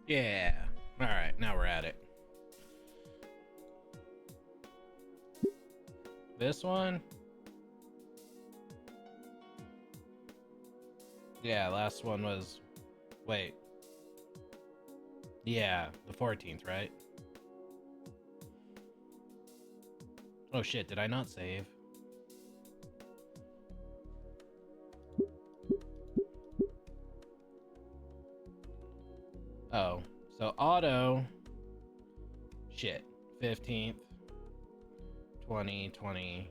Yeah. Alright, now we're at it. This one? Yeah, last one was... Wait. Yeah, the 14th, right? Oh shit, did I not save? Oh, so auto... Shit. 15th. 20, 20...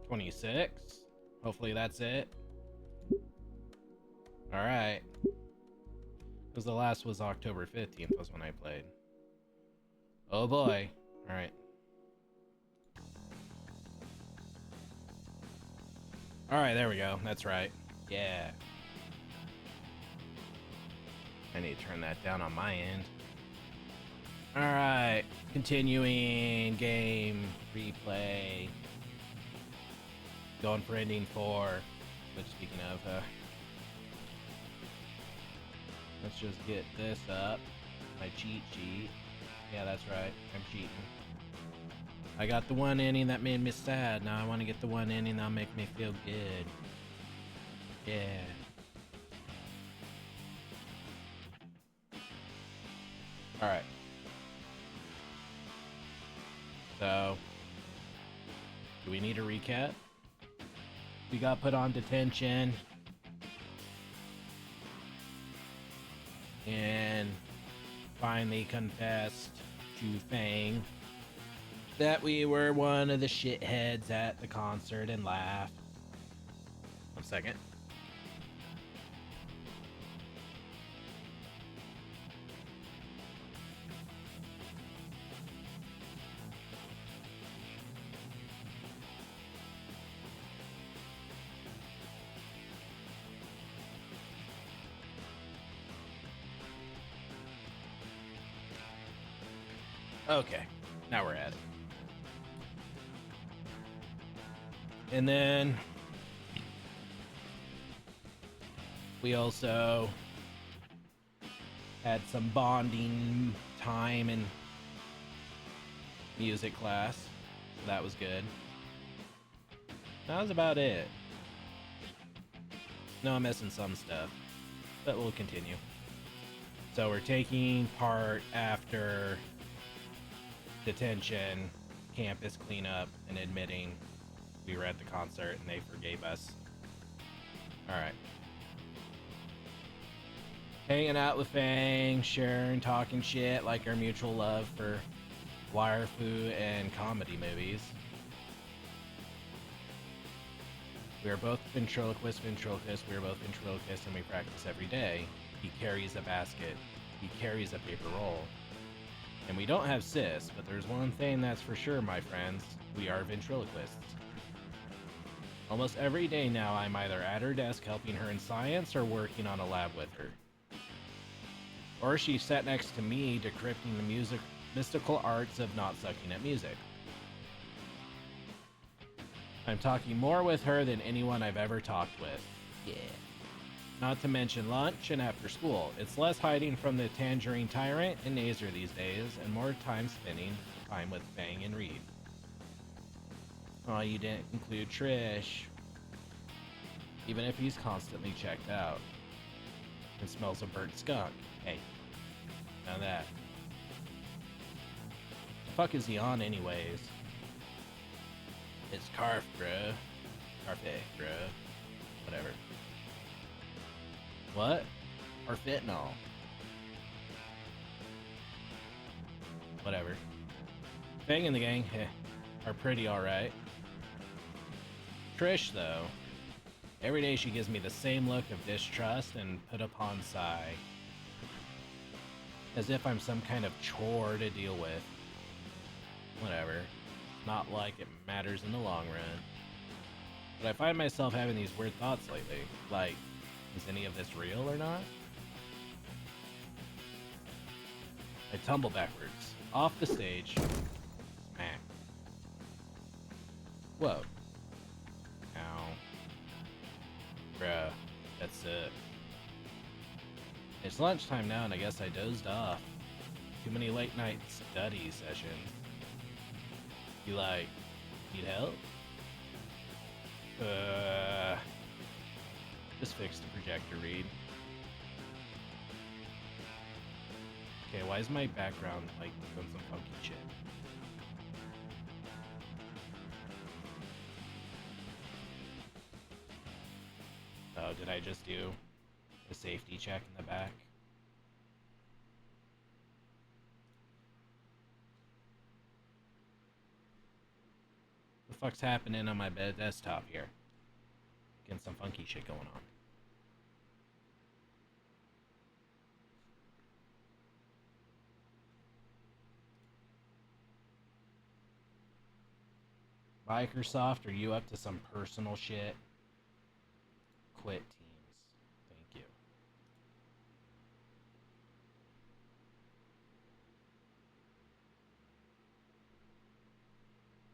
26? Hopefully that's it. Alright. Because the last was October 15th was when I played. Oh boy. Alright. Alright, there we go. That's right. Yeah. I need to turn that down on my end. Alright. Continuing game replay. Going for ending 4. Which, speaking of, let's just get this up. My cheat sheet. Yeah, that's right. I'm cheating. I got the one ending that made me sad. Now I want to get the one ending that'll make me feel good. Yeah. Alright. So, do we need a recap? We got put on detention. And finally confessed to Fang that we were one of the shitheads at the concert and laughed. 1 second. Okay, now we're at it. And then we also had some bonding time in music class, so that was good. That was about it. No, I'm missing some stuff, but we'll continue. So we're taking part after detention, campus cleanup, and admitting we were at the concert and they forgave us. Alright. Hanging out with Fang, sharing, talking shit like our mutual love for wire fu and comedy movies. We are both ventriloquists. We are both ventriloquists and we practice every day. He carries a basket. He carries a paper roll. And we don't have sis, but there's one thing that's for sure, my friends. We are ventriloquists. Almost every day now, I'm either at her desk helping her in science or working on a lab with her. Or she sat next to me decrypting the mystical arts of not sucking at music. I'm talking more with her than anyone I've ever talked with. Yeah. Not to mention lunch and after school. It's less hiding from the tangerine tyrant and Nazer these days, and more time spending time with Fang and Reed. Oh, you didn't include Trish. Even if he's constantly checked out. And smells of burnt skunk. Hey, now that. The fuck is he on anyways? It's Carf, bro. Carfe, bro. Whatever. What? Or fentanyl. Whatever. Fang and the gang are pretty alright. Trish, though, every day she gives me the same look of distrust and put upon sigh. As if I'm some kind of chore to deal with. Whatever. Not like it matters in the long run. But I find myself having these weird thoughts lately. Like, is any of this real or not? I tumble backwards. Off the stage. Smack. Whoa. Ow. Bruh. That's it. It's lunchtime now, and I guess I dozed off. Too many late night study sessions. You like, need help? Just fix the projector, Reed. Okay, why is my background like doing some funky shit? Oh, did I just do a safety check in the back? What the fuck's happening on my desktop here? Getting some funky shit going on. Microsoft, are you up to some personal shit? Quit Teams. Thank you.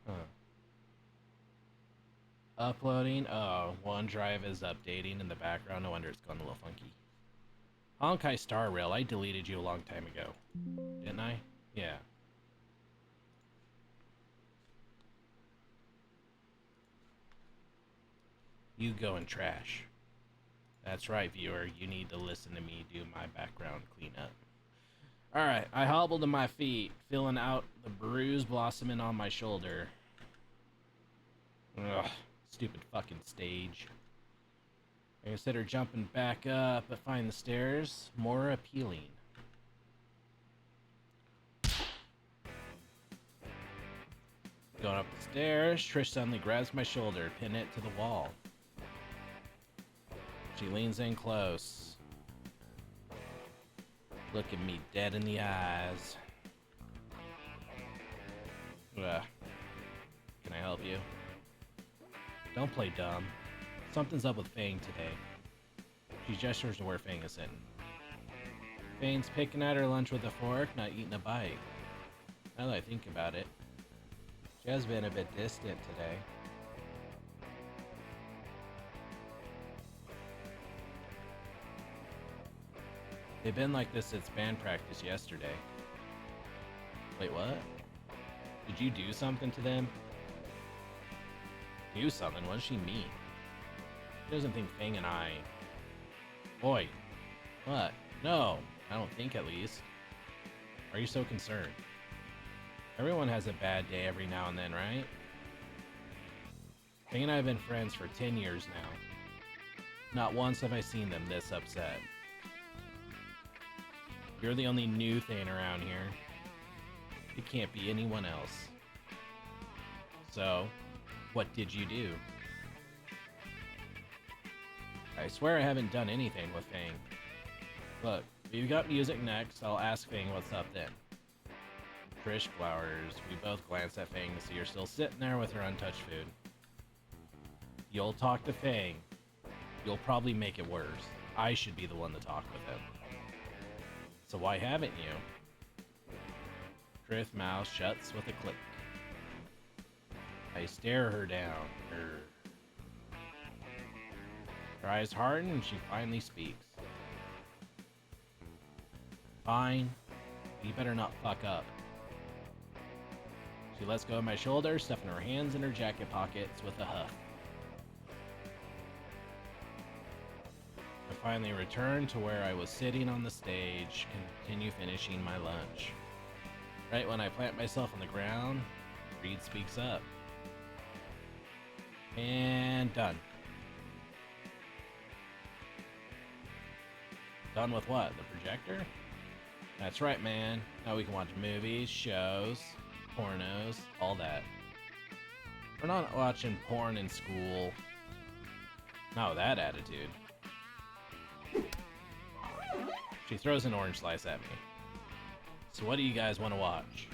Huh. Uploading. Oh, OneDrive is updating in the background. No wonder it's gone a little funky. Honkai Star Rail, I deleted you a long time ago. Didn't I? Yeah. You go and trash. That's right, viewer. You need to listen to me do my background cleanup. Alright, I hobbled to my feet, feeling out the bruise blossoming on my shoulder. Ugh, stupid fucking stage. I consider jumping back up, but find the stairs more appealing. Going up the stairs, Trish suddenly grabs my shoulder, pinning it to the wall. She leans in close, looking me dead in the eyes. Ugh. Can I help you? Don't play dumb. Something's up with Fang today. She gestures to where Fang is sitting. Fang's picking at her lunch with a fork, not eating a bite. Now that I think about it, she has been a bit distant today. They've been like this since band practice yesterday. Wait, what? Did you do something to them? Do something? What does she mean? She doesn't think Fang and I... Boy. What? No, I don't think at least. Are you so concerned? Everyone has a bad day every now and then, right? Fang and I have been friends for 10 years now. Not once have I seen them this upset. You're the only new thing around here. It can't be anyone else. So, what did you do? I swear I haven't done anything with Fang. Look, if you've got music next, I'll ask Fang what's up then. Trish flowers. We both glance at Fang to see her still sitting there with her untouched food. You'll talk to Fang. You'll probably make it worse. I should be the one to talk with him. So why haven't you? Trith's mouth shuts with a click. I stare her down. Her eyes harden and she finally speaks. Fine. You better not fuck up. She lets go of my shoulder, stuffing her hands in her jacket pockets with a huff. I finally return to where I was sitting on the stage and continue finishing my lunch. Right when I plant myself on the ground, Reed speaks up. And done. Done with what? The projector? That's right, man. Now we can watch movies, shows, pornos, all that. We're not watching porn in school. Not with that attitude. She throws an orange slice at me. So what do you guys want to watch?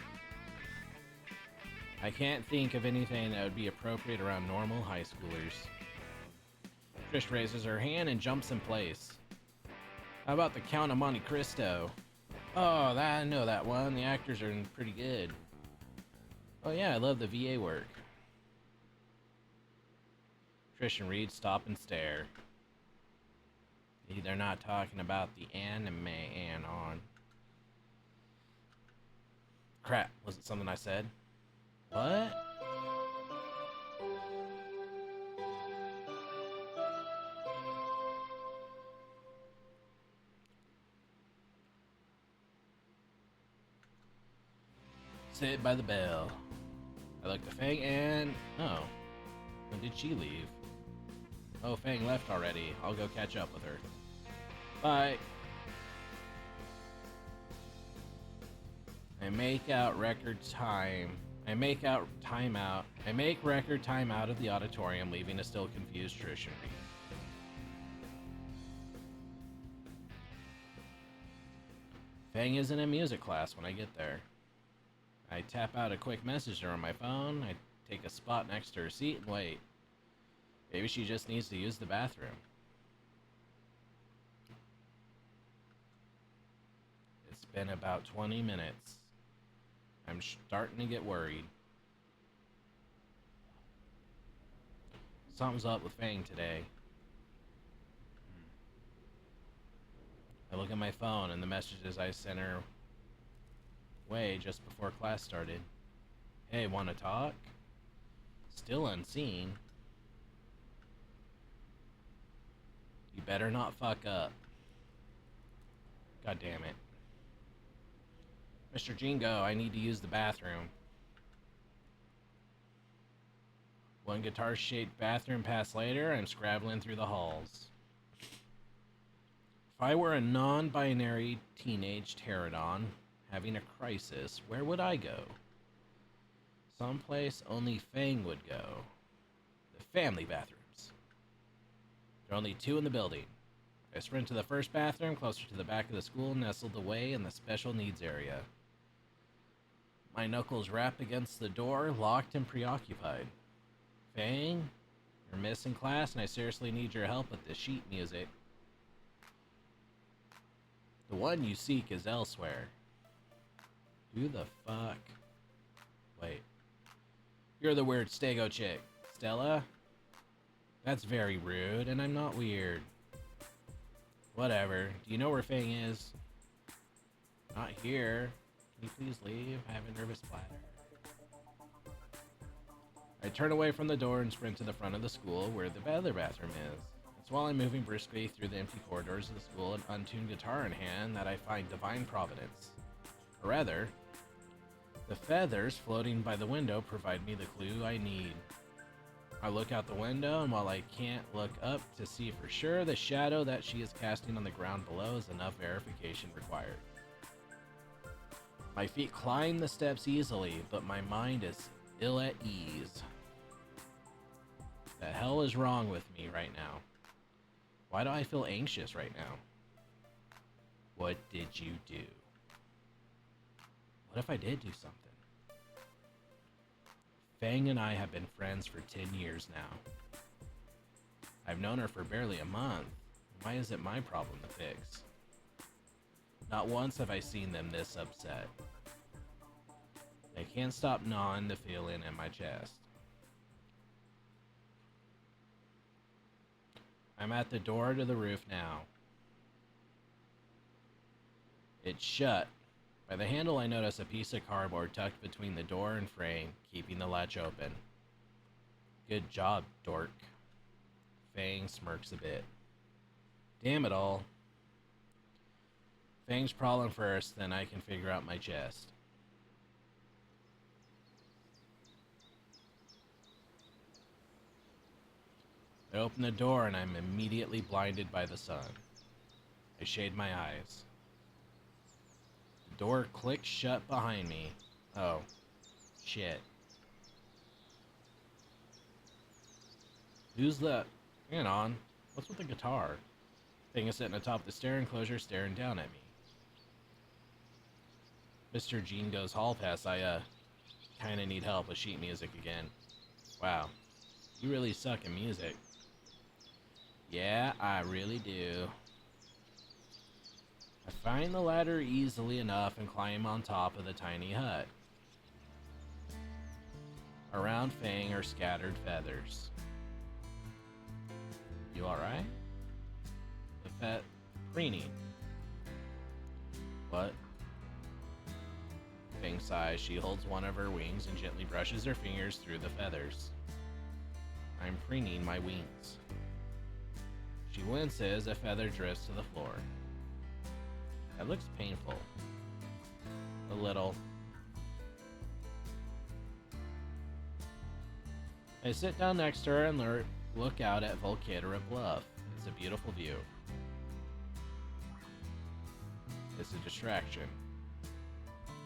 I can't think of anything that would be appropriate around normal high schoolers. Trish raises her hand and jumps in place. How about the Count of Monte Cristo? Oh, I know that one. The actors are pretty good. Oh yeah, I love the VA work. Trish and Reed stop and stare. They're not talking about the anime anon. Crap, was it something I said? What? Sit by the bell. I looked at Fang and... Oh. When did she leave? Oh, Fang left already. I'll go catch up with her. Bye. I make record time out of the auditorium, leaving a still confused Trish and Reed. Fang isn't in music class when I get there. I tap out a quick message on my phone. I take a spot next to her seat and wait. Maybe she just needs to use the bathroom. It's been about 20 minutes. I'm starting to get worried. Something's up with Fang today. I look at my phone and the messages I sent her way just before class started. Hey, wanna talk? Still unseen. You better not fuck up. God damn it. Mr. Jingo, I need to use the bathroom. One guitar-shaped bathroom pass later, I'm scrabbling through the halls. If I were a non-binary teenage pterodon having a crisis, where would I go? Someplace only Fang would go. The family bathrooms. There are only 2 in the building. I sprint to the first bathroom, closer to the back of the school, nestled away in the special needs area. My knuckles rap against the door, locked and preoccupied. Fang, you're missing class, and I seriously need your help with the sheet music. The one you seek is elsewhere. Who the fuck? Wait. You're the weird Stego chick. Stella? That's very rude, and I'm not weird. Whatever. Do you know where Fang is? Not here. Can you please leave? I have a nervous bladder. I turn away from the door and sprint to the front of the school where the other bathroom is. It's while I'm moving briskly through the empty corridors of the school, an untuned guitar in hand, that I find divine providence. Or rather, the feathers floating by the window provide me the clue I need. I look out the window, and while I can't look up to see for sure, the shadow that she is casting on the ground below is enough verification required. My feet climb the steps easily, but my mind is ill at ease. The hell is wrong with me right now? Why do I feel anxious right now? What did you do? What if I did do something? Fang and I have been friends for 10 years now. I've known her for barely a month. Why is it my problem to fix? Not once have I seen them this upset. I can't stop gnawing the feeling in my chest. I'm at the door to the roof now. It's shut. By the handle, I notice a piece of cardboard tucked between the door and frame, keeping the latch open. Good job, dork. Fang smirks a bit. Damn it all. Fang's problem first, then I can figure out my chest. I open the door and I'm immediately blinded by the sun. I shade my eyes. The door clicks shut behind me. Oh, shit. Who's the... Hang on. What's with the guitar? Thing is sitting atop the stair enclosure, staring down at me. Mr. Jean goes hall pass. I, kinda need help with sheet music again. Wow. You really suck at music. Yeah, I really do. I find the ladder easily enough and climb on top of the tiny hut. Around Fang are scattered feathers. You alright? The preening. What? Fang sighs. She holds one of her wings and gently brushes her fingers through the feathers. I'm preening my wings. She winces. A feather drifts to the floor. That looks painful. A little. I sit down next to her and look out at Volcadera Bluff. It's a beautiful view. It's a distraction.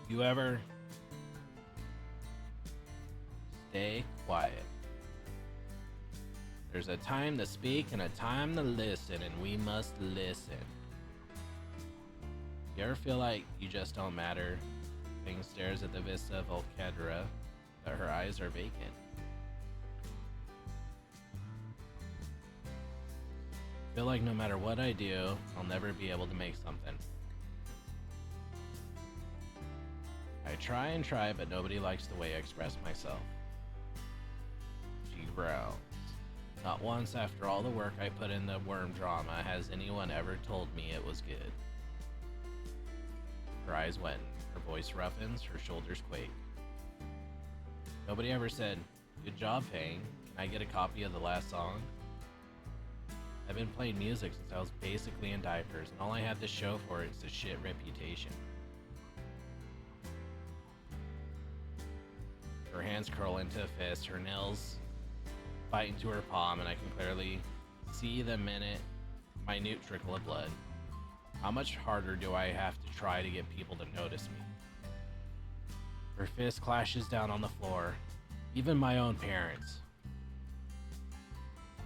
You ever stay quiet? There's a time to speak and a time to listen, and we must listen. You ever feel like you just don't matter? Fang stares at the vista of Volcadera, but her eyes are vacant. I feel like no matter what I do, I'll never be able to make something. I try and try, but nobody likes the way I express myself. She growls. Not once after all the work I put in the worm drama has anyone ever told me it was good. Her eyes wet, her voice roughens, her shoulders quake. Nobody ever said, "Good job, Fang. Can I get a copy of the last song?" I've been playing music since I was basically in diapers, and all I have to show for it is a shit reputation. Her hands curl into a fist, her nails bite into her palm, and I can clearly see the minute trickle of blood. How much harder do I have to try to get people to notice me? Her fist clashes down on the floor. Even my own parents.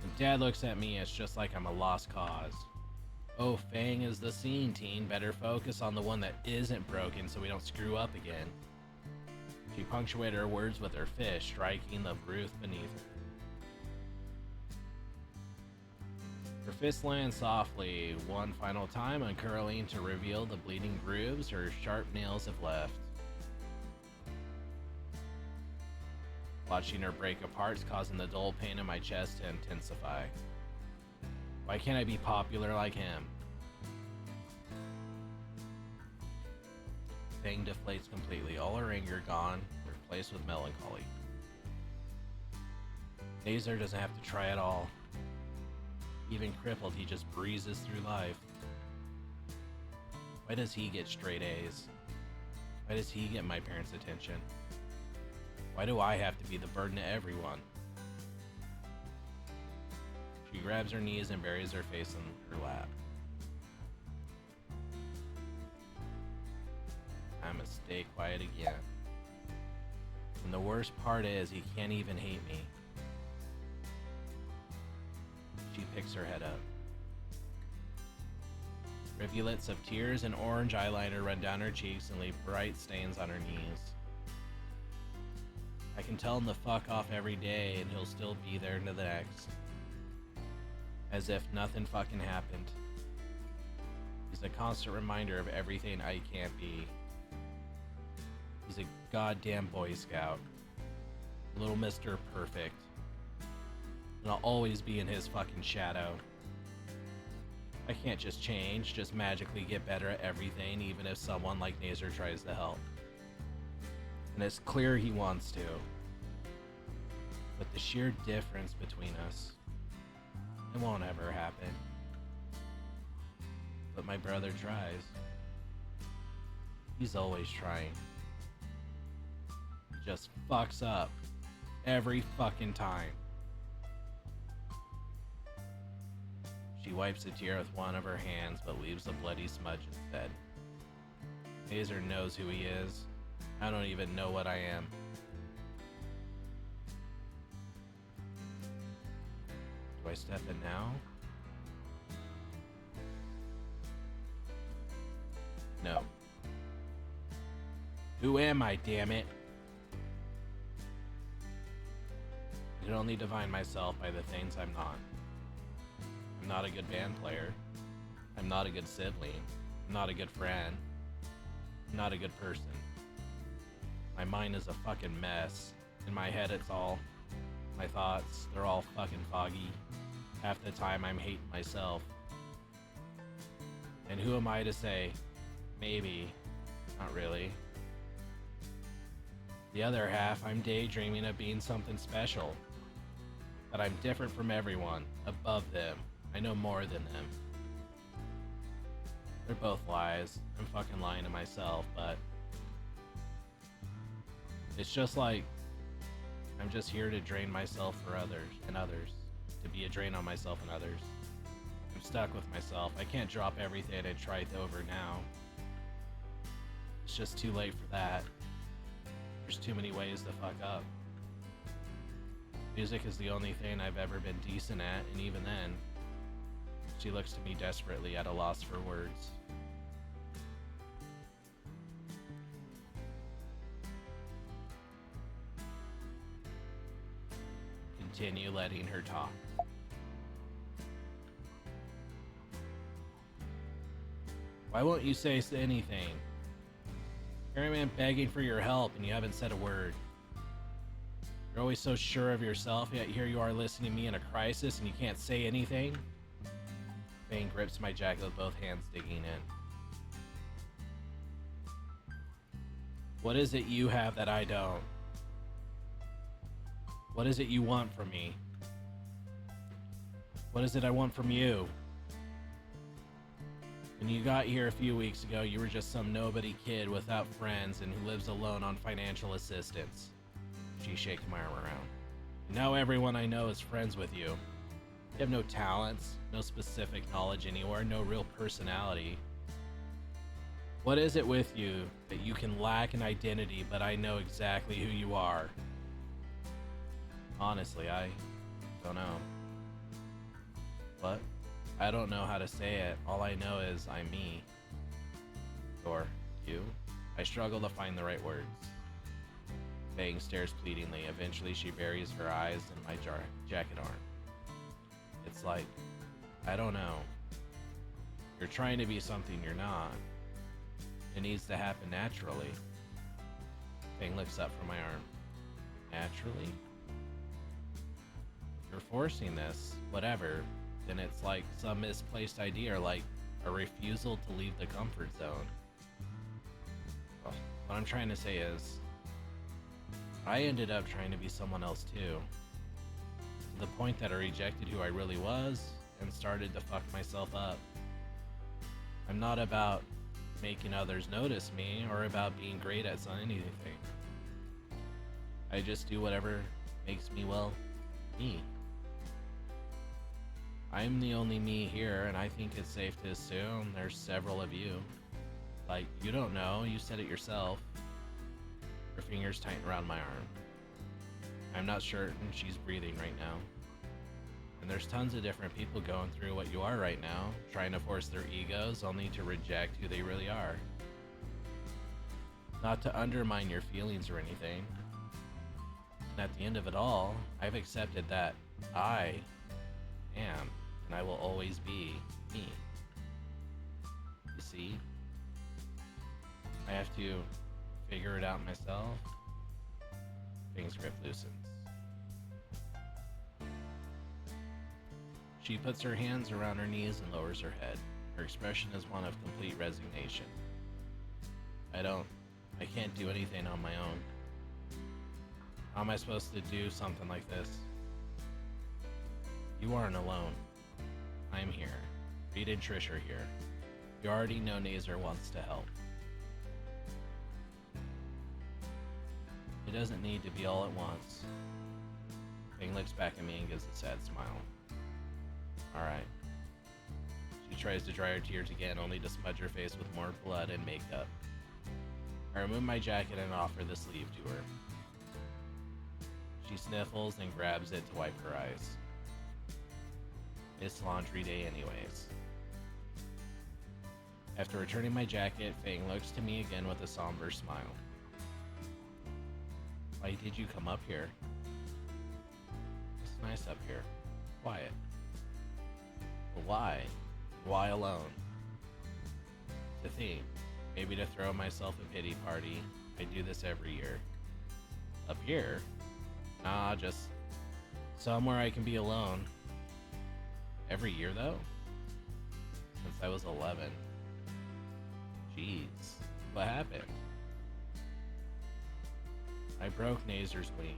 When Dad looks at me, it's just like I'm a lost cause. Oh, Fang is the scene, teen. Better focus on the one that isn't broken so we don't screw up again. She punctuated her words with her fist, striking the roof beneath her. Her fist lands softly, one final time, uncurling to reveal the bleeding grooves her sharp nails have left. Watching her break apart is causing the dull pain in my chest to intensify. Why can't I be popular like him? Fang deflates completely, all her anger gone, replaced with melancholy. Nazer doesn't have to try at all. Even crippled, he just breezes through life. Why does he get straight A's? Why does he get my parents' attention? Why do I have to be the burden to everyone? She grabs her knees and buries her face in her lap. I must stay quiet again. And the worst part is, he can't even hate me. She picks her head up. Rivulets of tears and orange eyeliner run down her cheeks and leave bright stains on her knees. I can tell him to fuck off every day and he'll still be there into the next. As if nothing fucking happened. He's a constant reminder of everything I can't be. He's a goddamn Boy Scout. Little Mr. Perfect. And I'll always be in his fucking shadow. I can't just change, just magically get better at everything, even if someone like Nazer tries to help. And it's clear he wants to. But the sheer difference between us, it won't ever happen. But my brother tries. He's always trying. He just fucks up every fucking time. She wipes a tear with one of her hands, but leaves a bloody smudge instead. Nazer knows who he is. I don't even know what I am. Do I step in now? No. Who am I, damn it? I can only define myself by the things I'm not. I'm not a good band player. I'm not a good sibling. I'm not a good friend. I'm not a good person. My mind is a fucking mess. In my head, it's all my thoughts. They're all fucking foggy. Half the time, I'm hating myself. And who am I to say, maybe, not really. The other half, I'm daydreaming of being something special. That I'm different from everyone, above them. I know more than them. They're both lies. I'm fucking lying to myself, but it's just like I'm just here to drain myself for others and others. To be a drain on myself and others. I'm stuck with myself. I can't drop everything and try it over now. It's just too late for that. There's too many ways to fuck up. Music is the only thing I've ever been decent at, and even then, she looks to me desperately at a loss for words. Continue letting her talk. Why won't you say anything? Here I am begging for your help and you haven't said a word. You're always so sure of yourself, yet here you are listening to me in a crisis and you can't say anything? Fang grips my jacket with both hands, digging in. What is it you have that I don't? What is it you want from me? What is it I want from you? When you got here a few weeks ago, you were just some nobody kid without friends and who lives alone on financial assistance. She shakes my arm around. Now everyone I know is friends with you. You have no talents, no specific knowledge anywhere, no real personality. What is it with you that you can lack an identity, but I know exactly who you are? Honestly, I don't know. What? I don't know how to say it. All I know is I'm me. Or you. I struggle to find the right words. Fang stares pleadingly. Eventually she buries her eyes in my jacket arm. It's like, I don't know. You're trying to be something you're not. It needs to happen naturally. Fang lifts up from my arm. Naturally? You're forcing this, whatever. Then it's like some misplaced idea, or like a refusal to leave the comfort zone. Well, what I'm trying to say is, I ended up trying to be someone else too. To the point that I rejected who I really was and started to fuck myself up. I'm not about making others notice me or about being great at anything. I just do whatever makes me, well, me. I'm the only me here, and I think it's safe to assume there's several of you. Like, you don't know, you said it yourself. Her fingers tighten around my arm. I'm not certain she's breathing right now. And there's tons of different people going through what you are right now, trying to force their egos only to reject who they really are. Not to undermine your feelings or anything. And at the end of it all, I've accepted that I am, and I will always be me. You see? I have to figure it out myself. Fang's grip loosens. She puts her hands around her knees and lowers her head. Her expression is one of complete resignation. I can't do anything on my own. How am I supposed to do something like this? You aren't alone. I'm here. Reed and Trish are here. You already know Nazer wants to help. It doesn't need to be all at once. Fang looks back at me and gives a sad smile. Alright. She tries to dry her tears again, only to smudge her face with more blood and makeup. I remove my jacket and offer the sleeve to her. She sniffles and grabs it to wipe her eyes. It's laundry day anyways. After returning my jacket, Fang looks to me again with a somber smile. Why did you come up here? It's nice up here. Quiet. But why? Why alone? To think, maybe to throw myself a pity party. I do this every year. Up here? Nah, just somewhere I can be alone. Every year though? Since I was 11. Jeez, what happened? I broke Nazer's wing,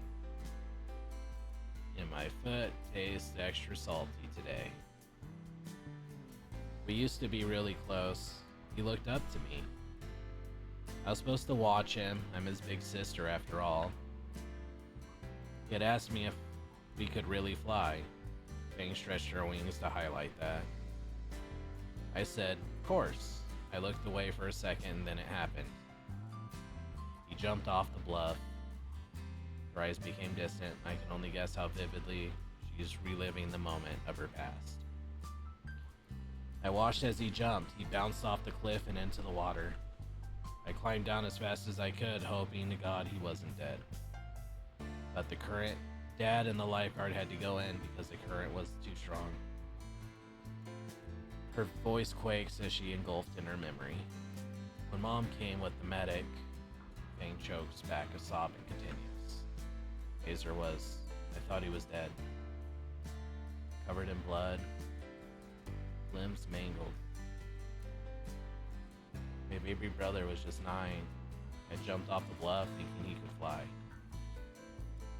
and my foot tastes extra salty today. We used to be really close. He looked up to me. I was supposed to watch him. I'm his big sister after all. He had asked me if we could really fly. Fang stretched her wings to highlight that. I said, "Of course." I looked away for a second, then it happened. He jumped off the bluff. Her eyes became distant. I can only guess how vividly she's reliving the moment of her past. I watched as he jumped. He bounced off the cliff and into the water. I climbed down as fast as I could, hoping to God he wasn't dead. But the current, Dad and the lifeguard had to go in because the current was too strong. Her voice quakes as she engulfed in her memory. When Mom came with the medic, Fang chokes back a sob and continues. Hazer was, I thought he was dead. Covered in blood, limbs mangled. My baby brother was just 9. I jumped off the bluff thinking he could fly.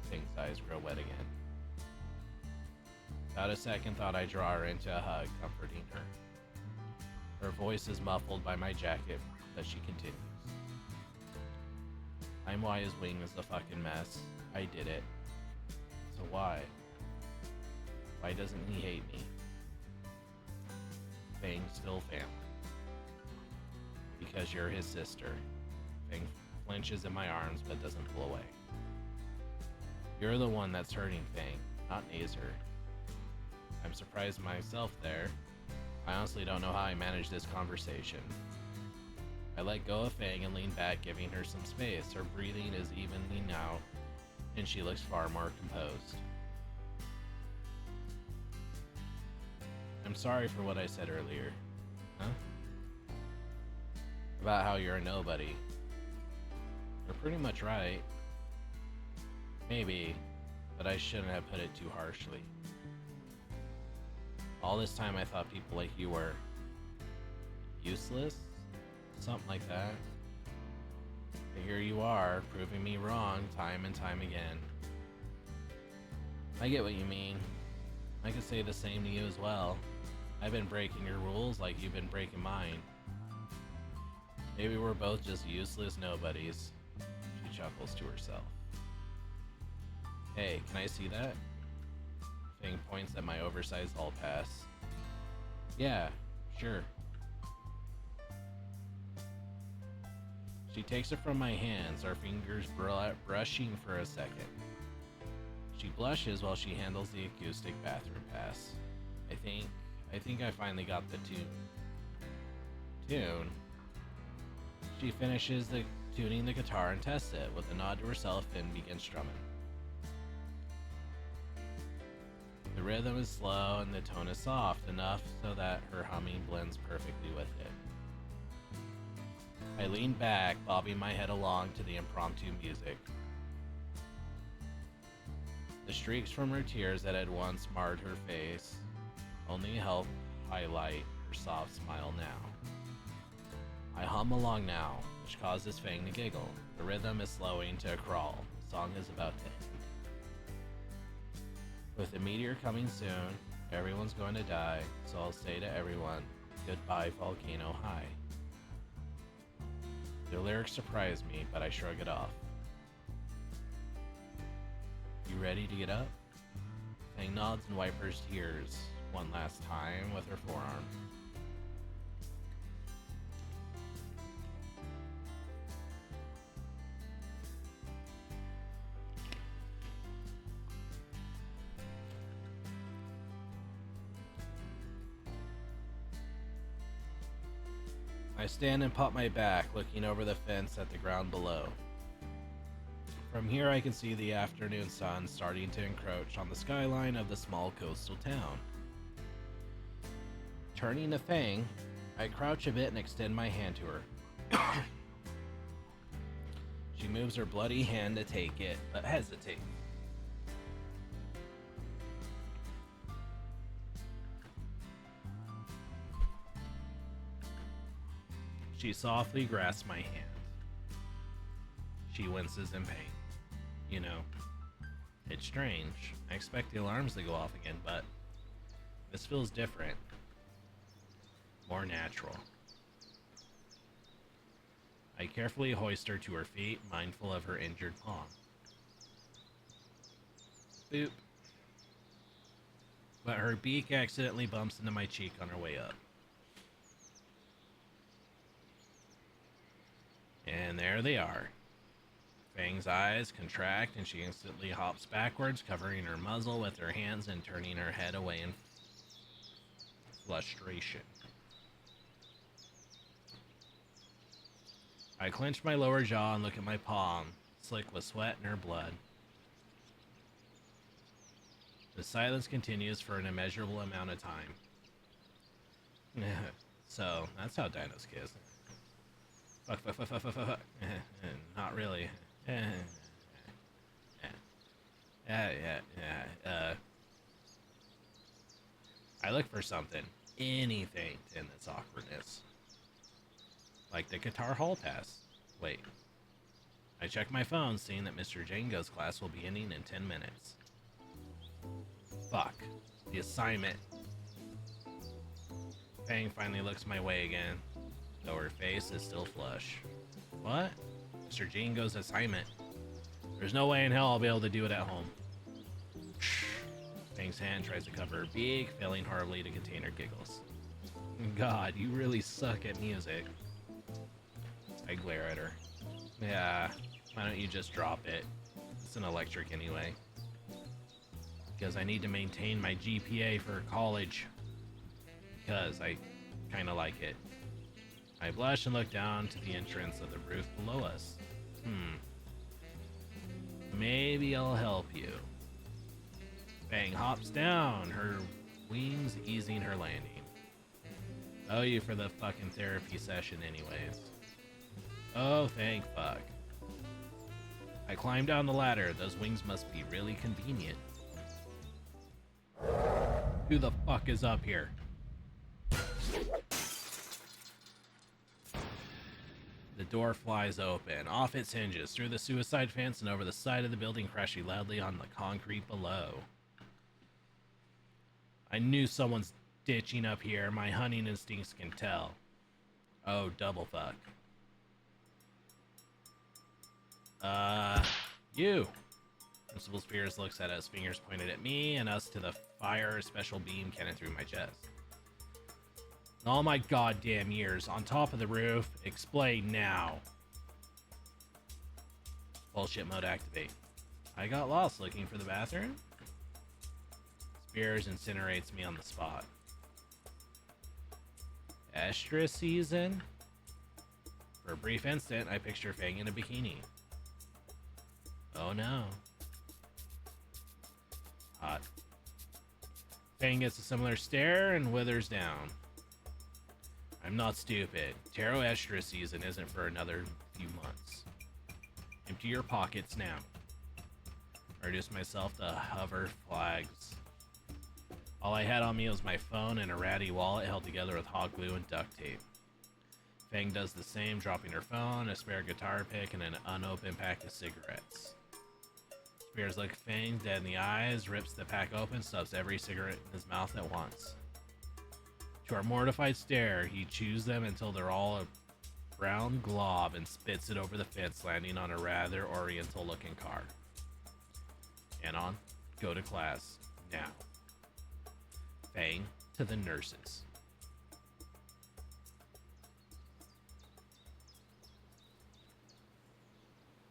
Fang's eyes grow wet again. Without a second thought, I draw her into a hug, comforting her. Her voice is muffled by my jacket, but she continues. I'm why his wing is a fucking mess. I did it. So why? Why doesn't he hate me? Fang's still family. Because you're his sister. Fang flinches in my arms but doesn't pull away. You're the one that's hurting Fang, not Nazer. I'm surprised myself there. I honestly don't know how I managed this conversation. I let go of Fang and lean back, giving her some space. Her breathing is evening out, and she looks far more composed. I'm sorry for what I said earlier. Huh? About how you're a nobody. You're pretty much right. Maybe, but I shouldn't have put it too harshly. All this time I thought people like you were useless? Something like that. But here you are, proving me wrong time and time again. I get what you mean. I could say the same to you as well. I've been breaking your rules like you've been breaking mine. Maybe we're both just useless nobodies. She chuckles to herself. Hey, can I see that? Fang points at my oversized hall pass. Yeah, sure. She takes it from my hands, our fingers brushing for a second. She blushes while she handles the acoustic bathroom pass. I think I finally got the tune. She finishes tuning the guitar and tests it with a nod to herself and begins strumming. The rhythm is slow and the tone is soft enough so that her humming blends perfectly with it. I lean back, bobbing my head along to the impromptu music. The streaks from her tears that had once marred her face only help highlight her soft smile now. I hum along now, which causes Fang to giggle. The rhythm is slowing to a crawl. The song is about to end. With the meteor coming soon, everyone's going to die, so I'll say to everyone, goodbye, Volcano High. The lyrics surprise me, but I shrug it off. You ready to get up? Fang nods and wipes her tears one last time with her forearm. I stand and pop my back, looking over the fence at the ground below. From here I can see the afternoon sun starting to encroach on the skyline of the small coastal town. Turning to Fang, I crouch a bit and extend my hand to her. She moves her bloody hand to take it, but hesitates. She softly grasps my hand. She winces in pain. You know, it's strange. I expect the alarms to go off again, but this feels different. More natural. I carefully hoist her to her feet, mindful of her injured palm. Boop. But her beak accidentally bumps into my cheek on her way up. And there they are. Fang's eyes contract and she instantly hops backwards, covering her muzzle with her hands and turning her head away in frustration. I clench my lower jaw and look at my palm, slick with sweat and her blood. The silence continues for an immeasurable amount of time. So, that's how dinos kiss. Fuck. Not really. I look for something. Anything to end this awkwardness. Like the guitar hall pass. Wait. I check my phone, seeing that Mr. Django's class will be ending in 10 minutes. Fuck. The assignment. Fang finally looks my way again, though her face is still flush. What? Mr. Django's assignment. There's no way in hell I'll be able to do it at home. Fang's hand tries to cover her beak, failing horribly to contain her giggles. God, you really suck at music. I glare at her. Yeah, why don't you just drop it? It's an electric anyway. Because I need to maintain my GPA for college. Because I kinda like it. I blush and look down to the entrance of the roof below us. Maybe I'll help you. Fang hops down, her wings easing her landing. Owe you for the fucking therapy session anyways. Oh, thank fuck. I climb down the ladder. Those wings must be really convenient. Who the fuck is up here? The door flies open, off its hinges, through the suicide fence and over the side of the building, crashing loudly on the concrete below. I knew someone's ditching up here. My hunting instincts can tell. Oh, double fuck. You. Principal Spears looks at us, fingers pointed at me, and us to the fire special beam cannon through my chest. All my goddamn years, on top of the roof, explain now. Bullshit mode activate. I got lost looking for the bathroom? Spears incinerates me on the spot. Estrus season? For a brief instant, I picture Fang in a bikini. Oh no. Hot. Fang gets a similar stare and withers down. I'm not stupid. Tarot Estrus season isn't for another few months. Empty your pockets now. I reduced myself to hover flags. All I had on me was my phone and a ratty wallet held together with hot glue and duct tape. Fang does the same, dropping her phone, a spare guitar pick, and an unopened pack of cigarettes. Spears looks Fang dead in the eyes, rips the pack open, stuffs every cigarette in his mouth at once. To our mortified stare, he chews them until they're all a brown glob and spits it over the fence, landing on a rather oriental-looking car. Anon, go to class, now. Fang to the nurses.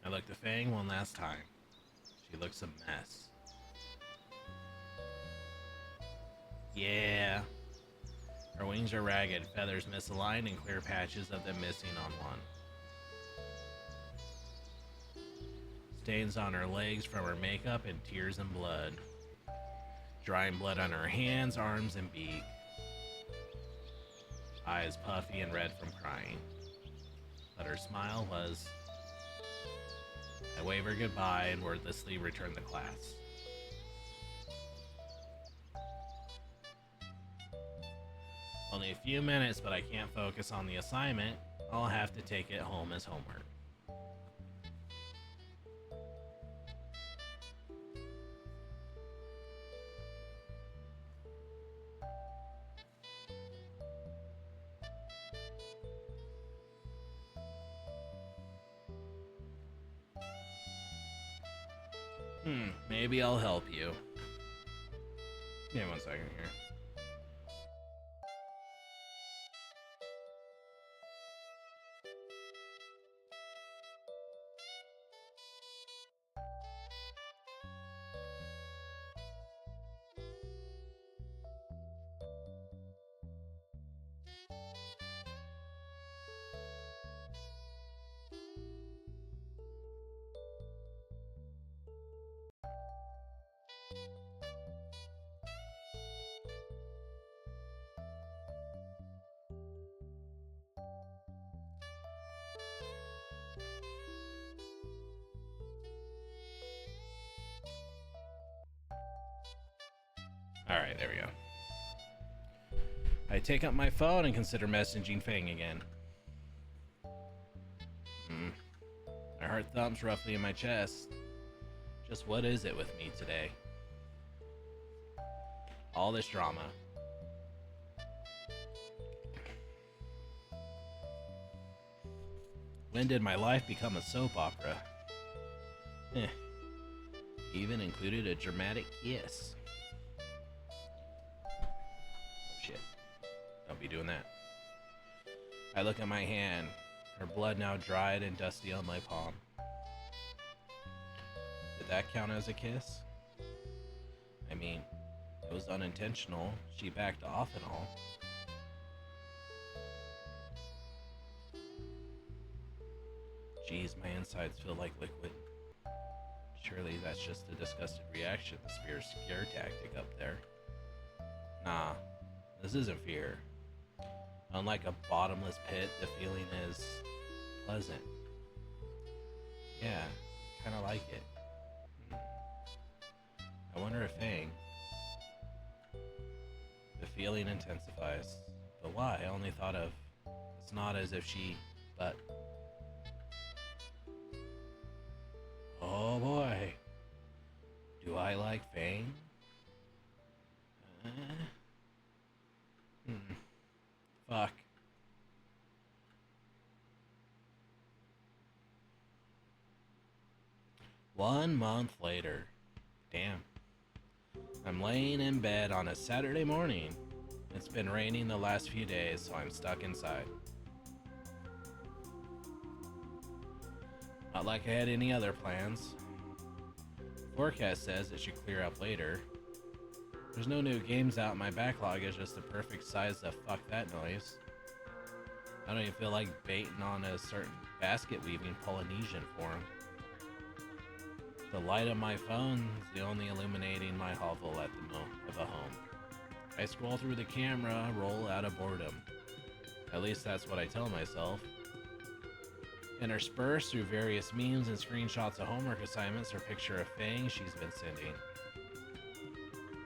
I looked at Fang one last time. She looks a mess. Yeah. Her wings are ragged, feathers misaligned, and clear patches of them missing on one. Stains on her legs from her makeup and tears and blood. Drying blood on her hands, arms, and beak. Eyes puffy and red from crying. But her smile was... I wave her goodbye and wordlessly return to class. Only a few minutes, but I can't focus on the assignment. I'll have to take it home as homework. Maybe I'll help you. Give me 1 second here. Alright, there we go. I take up my phone and consider messaging Fang again. My heart thumps roughly in my chest. Just what is it with me today? All this drama. When did my life become a soap opera? Even included a dramatic kiss. Shit. Don't be doing that. I look at my hand, her blood now dried and dusty on my palm. Did that count as a kiss? I mean, it was unintentional. She backed off and all. Geez, my insides feel like liquid. Surely that's just a disgusted reaction, the spear scare tactic up there. Nah, this isn't fear. Unlike a bottomless pit, the feeling is pleasant. Yeah, kinda like it. I wonder if Fang. The feeling intensifies. But why? I only thought of. It's not as if she. But. Oh boy. Do I like Fang? Fuck. One month later. Damn. I'm laying in bed on a Saturday morning. It's been raining the last few days, so I'm stuck inside. Not like I had any other plans. Forecast says it should clear up later. There's no new games out, my backlog is just the perfect size to fuck that noise. I don't even feel like baiting on a certain basket weaving Polynesian forum. The light of my phone is the only illuminating my hovel at the moment of a home. I scroll through the camera, roll out of boredom. At least that's what I tell myself. Interspersed through various memes and screenshots of homework assignments or picture of Fang she's been sending.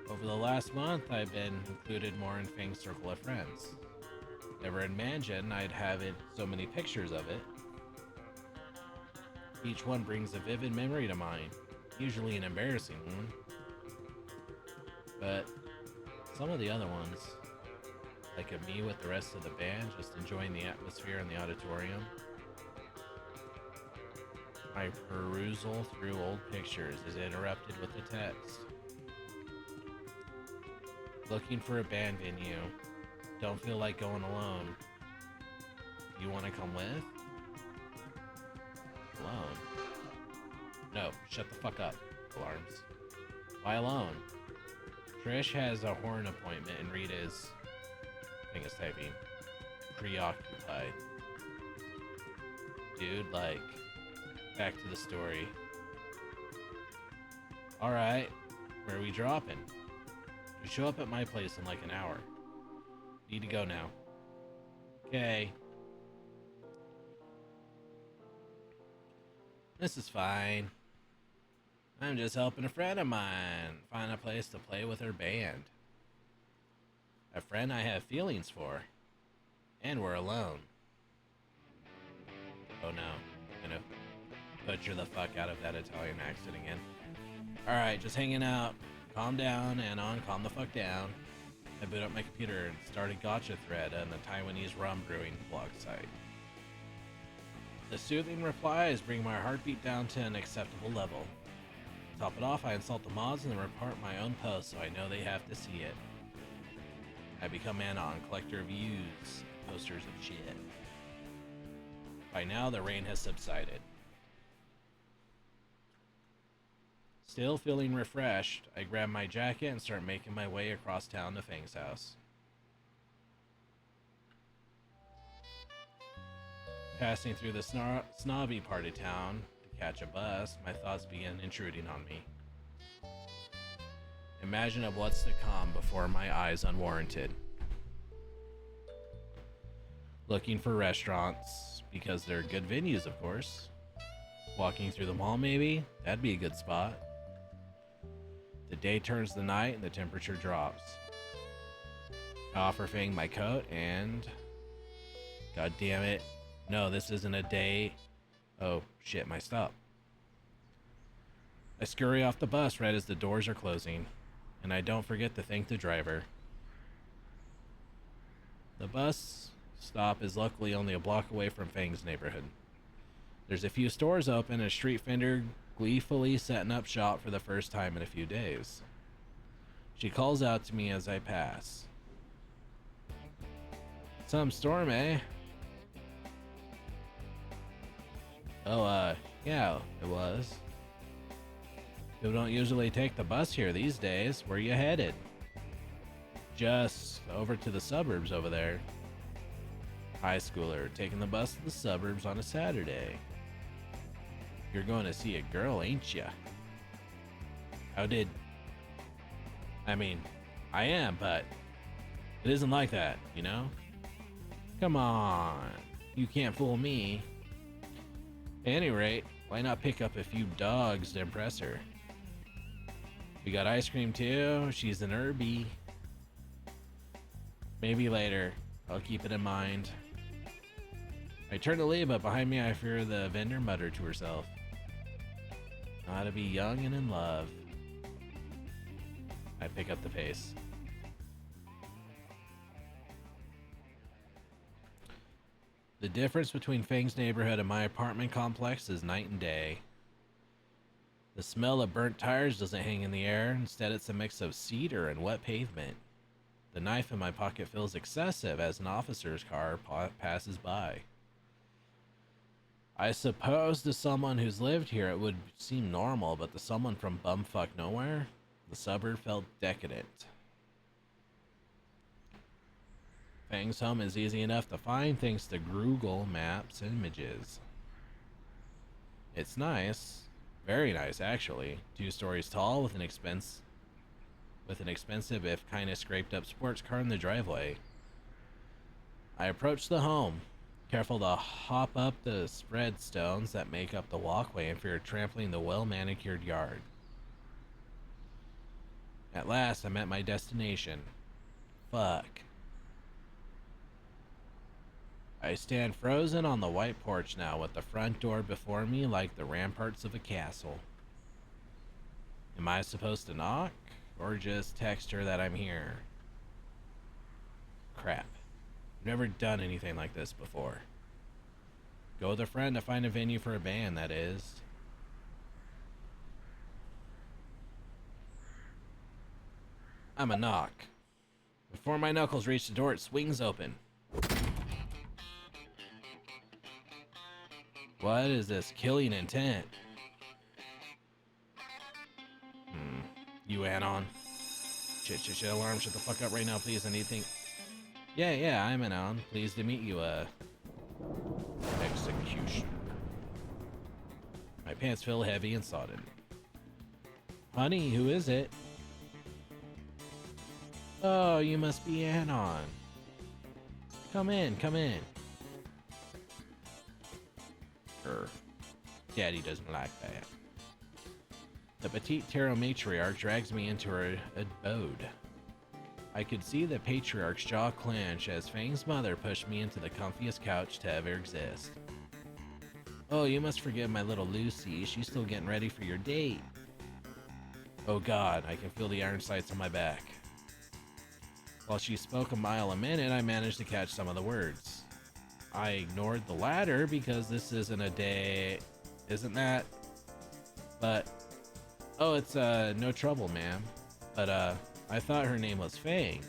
Over the last month, I've been included more in Fang's circle of friends. Never imagined I'd have it so many pictures of it. Each one brings a vivid memory to mind, usually an embarrassing one. But some of the other ones, like of me with the rest of the band just enjoying the atmosphere in the auditorium. My perusal through old pictures is interrupted with a text. Looking for a band venue. Don't feel like going alone. You want to come with? Alone? No, shut the fuck up. Alarms. Why alone? Trish has a horn appointment and Rita's, I think it's typing, preoccupied. Dude, like, back to the story. Alright, where are we dropping? You show up at my place in like an hour. Need to go now. Okay. This is fine. I'm just helping a friend of mine find a place to play with her band. A friend I have feelings for. And we're alone. no. I'm gonna butcher the fuck out of that Italian accent again. Alright, just hanging out. Calm down, Anon, calm the fuck down. I boot up my computer and start a gotcha thread on the Taiwanese rum brewing blog site. The soothing replies bring my heartbeat down to an acceptable level. To top it off, I insult the mods and then report my own post so I know they have to see it. I become Anon, collector of views, posters of shit. By now, the rain has subsided. Still feeling refreshed, I grab my jacket and start making my way across town to Fang's house. Passing through the snobby part of town to catch a bus, my thoughts begin intruding on me. Imagine of what's to come before my eyes unwarranted. Looking for restaurants, because they're good venues, of course. Walking through the mall, maybe? That'd be a good spot. The day turns to night and the temperature drops. I offer Fang my coat and... God damn it. No, this isn't a day. Oh, shit, my stop. I scurry off the bus right as the doors are closing, and I don't forget to thank the driver. The bus stop is luckily only a block away from Fang's neighborhood. There's a few stores open and a street vendor gleefully setting up shop for the first time in a few days. She calls out to me as I pass. Some storm, eh? Oh, yeah, it was. People don't usually take the bus here these days. Where you headed? Just over to the suburbs over there. High schooler, taking the bus to the suburbs on a Saturday. You're going to see a girl, ain't ya? I mean, I am, but it isn't like that, you know? Come on, you can't fool me. At any rate, why not pick up a few dogs to impress her? We got ice cream too. She's an herbie. Maybe later. I'll keep it in mind. I turn to leave, but behind me I hear the vendor mutter to herself. Ought to be young and in love. I pick up the pace. The difference between Fang's neighborhood and my apartment complex is night and day. The smell of burnt tires doesn't hang in the air. Instead, it's a mix of cedar and wet pavement. The knife in my pocket feels excessive as an officer's car passes by. I suppose to someone who's lived here it would seem normal, but to someone from bumfuck nowhere, the suburb felt decadent. Fang's home is easy enough to find thanks to Google Maps images. It's nice. Very nice, actually. 2 stories tall with an expensive, if kinda scraped up sports car in the driveway. I approach the home, careful to hop up the spread stones that make up the walkway in fear of trampling the well-manicured yard. At last, I'm at my destination. Fuck. I stand frozen on the white porch now with the front door before me like the ramparts of a castle. Am I supposed to knock, or just text her that I'm here? Crap. I've never done anything like this before. Go with a friend to find a venue for a band, that is. I'm a knock. Before my knuckles reach the door, it swings open. What is this killing intent? You Anon. Shit, alarm, shut the fuck up right now, please. Anything? Yeah, I'm Anon. Pleased to meet you, execution. My pants feel heavy and sodden. Honey, who is it? Oh, you must be Anon. Come in. Daddy doesn't like that. The petite tarot matriarch drags me into her abode. I could see the patriarch's jaw clench as Fang's mother pushed me into the comfiest couch to ever exist. Oh, you must forgive my little Lucy. She's still getting ready for your date. Oh god, I can feel the iron sights on my back. While she spoke a mile a minute, I managed to catch some of the words. I ignored the latter because this isn't a day, isn't that? But, oh, it's, no trouble, ma'am. But, I thought her name was Fang.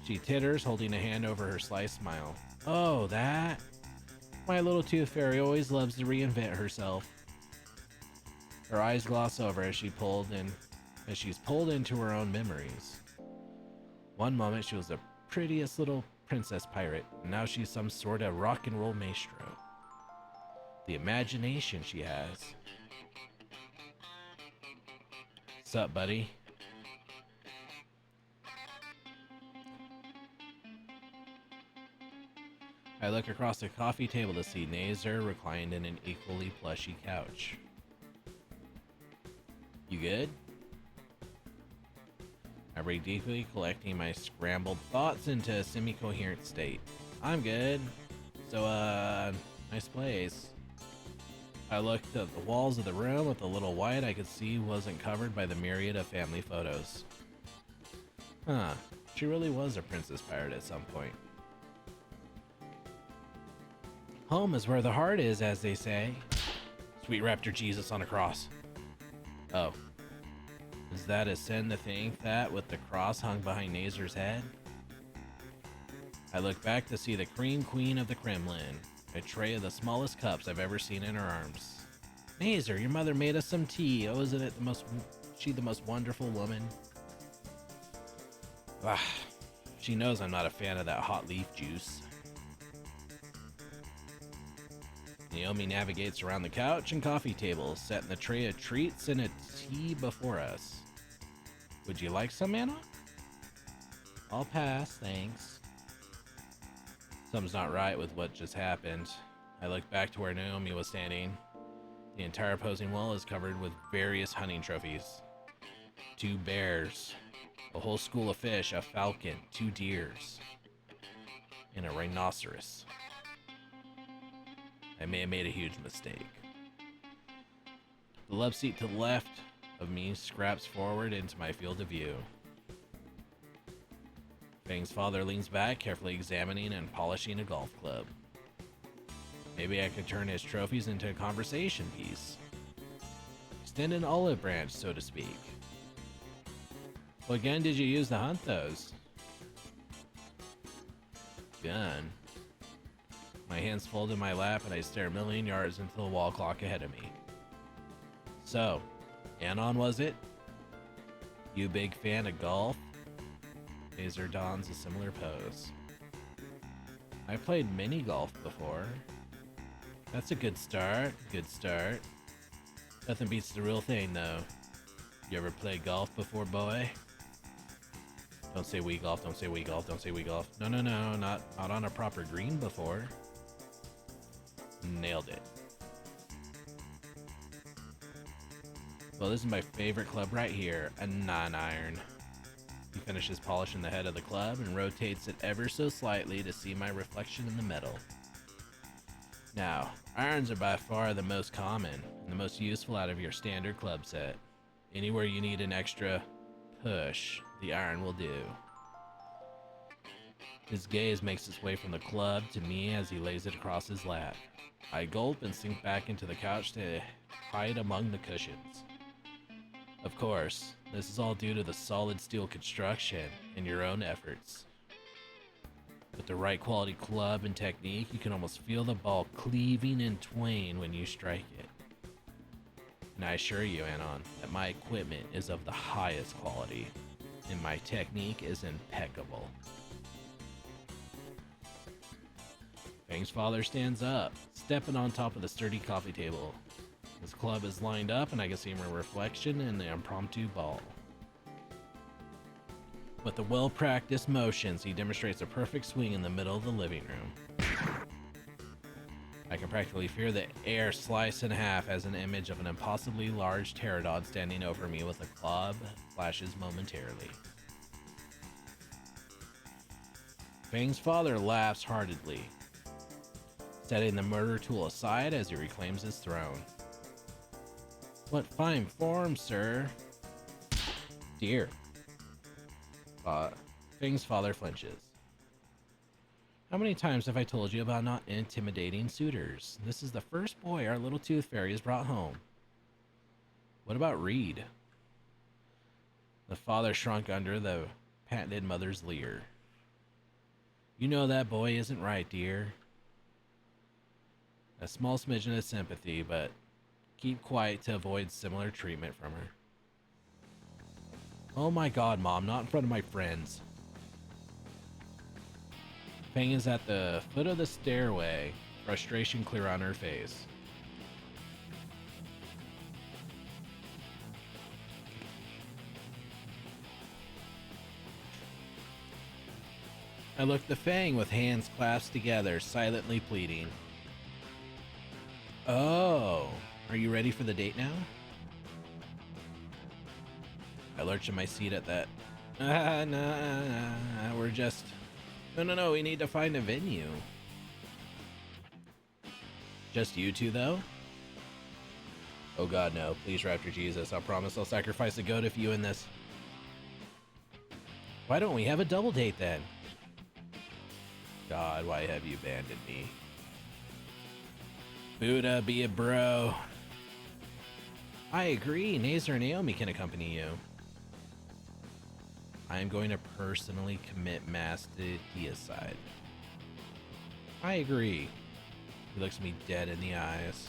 She titters, holding a hand over her sly smile. Oh, that? My little tooth fairy always loves to reinvent herself. Her eyes gloss over as she's pulled into her own memories. One moment she was the prettiest little princess pirate, and now she's some sort of rock and roll maestro. The imagination she has. Sup, buddy? I look across the coffee table to see Nazer reclined in an equally plushy couch. You good? I breathe deeply, collecting my scrambled thoughts into a semi-coherent state. I'm good. So, nice place. I looked at the walls of the room. With the little white I could see wasn't covered by the myriad of family photos. Huh. She really was a princess pirate at some point. Home is where the heart is, as they say. Sweet Raptor Jesus on a cross. Oh. Is that a sin to think that with the cross hung behind Nazer's head? I look back to see the cream queen of the Kremlin, a tray of the smallest cups I've ever seen in her arms. Nazer, your mother made us some tea. Oh, isn't it she the most wonderful woman? Ah, she knows I'm not a fan of that hot leaf juice. Naomi navigates around the couch and coffee table, setting the tray of treats and a tea before us. Would you like some, Anna? I'll pass, thanks. Something's not right with what just happened. I look back to where Naomi was standing. The entire opposing wall is covered with various hunting trophies. 2 bears, a whole school of fish, a falcon, 2 deers, and a rhinoceros. I may have made a huge mistake. The love seat to the left of me scraps forward into my field of view. Fang's father leans back, carefully examining and polishing a golf club. Maybe I could turn his trophies into a conversation piece. Extend an olive branch, so to speak. What gun did you use to hunt those? Gun? My hands fold in my lap and I stare a million yards into the wall clock ahead of me. So, Anon was it? You big fan of golf? Nazer dons a similar pose. I played mini golf before. That's a good start, Nothing beats the real thing though. You ever played golf before, boy? Don't say Wii golf, don't say Wii golf, don't say Wii golf. No, not on a proper green before. Nailed it. Well, this is my favorite club right here, a 9-iron. He finishes polishing the head of the club and rotates it ever so slightly to see my reflection in the metal. Now, irons are by far the most common and the most useful out of your standard club set. Anywhere you need an extra push, the iron will do. His gaze makes its way from the club to me as he lays it across his lap. I gulp and sink back into the couch to hide among the cushions. Of course, this is all due to the solid steel construction and your own efforts. With the right quality club and technique, you can almost feel the ball cleaving in twain when you strike it. And I assure you, Anon, that my equipment is of the highest quality, and my technique is impeccable. Fang's father stands up, stepping on top of the sturdy coffee table. His club is lined up and I can see my reflection in the impromptu ball. With the well-practiced motions, he demonstrates a perfect swing in the middle of the living room. I can practically feel the air slice in half as an image of an impossibly large pterodon standing over me with a club flashes momentarily. Fang's father laughs heartedly. setting the murder tool aside as he reclaims his throne. What fine form, sir. Dear. Fang's father flinches. How many times have I told you about not intimidating suitors? This is the first boy our little tooth fairy has brought home. What about Reed? The father shrunk under the patented mother's leer. You know that boy isn't right, dear. A small smidgen of sympathy, but keep quiet to avoid similar treatment from her. Oh my god, Mom, not in front of my friends. Fang is at the foot of the stairway, frustration clear on her face. I look to Fang with hands clasped together, silently pleading. Oh, are you ready for the date now? I lurch in my seat at that. We're just... No, we need to find a venue. Just you two, though? Oh god, no. Please, Raptor Jesus. I promise I'll sacrifice a goat if you in this. Why don't we have a double date, then? God, why have you abandoned me? Buddha, be a bro. I agree. Nazer and Naomi can accompany you. I am going to personally commit mass to deicide. I agree. He looks me dead in the eyes.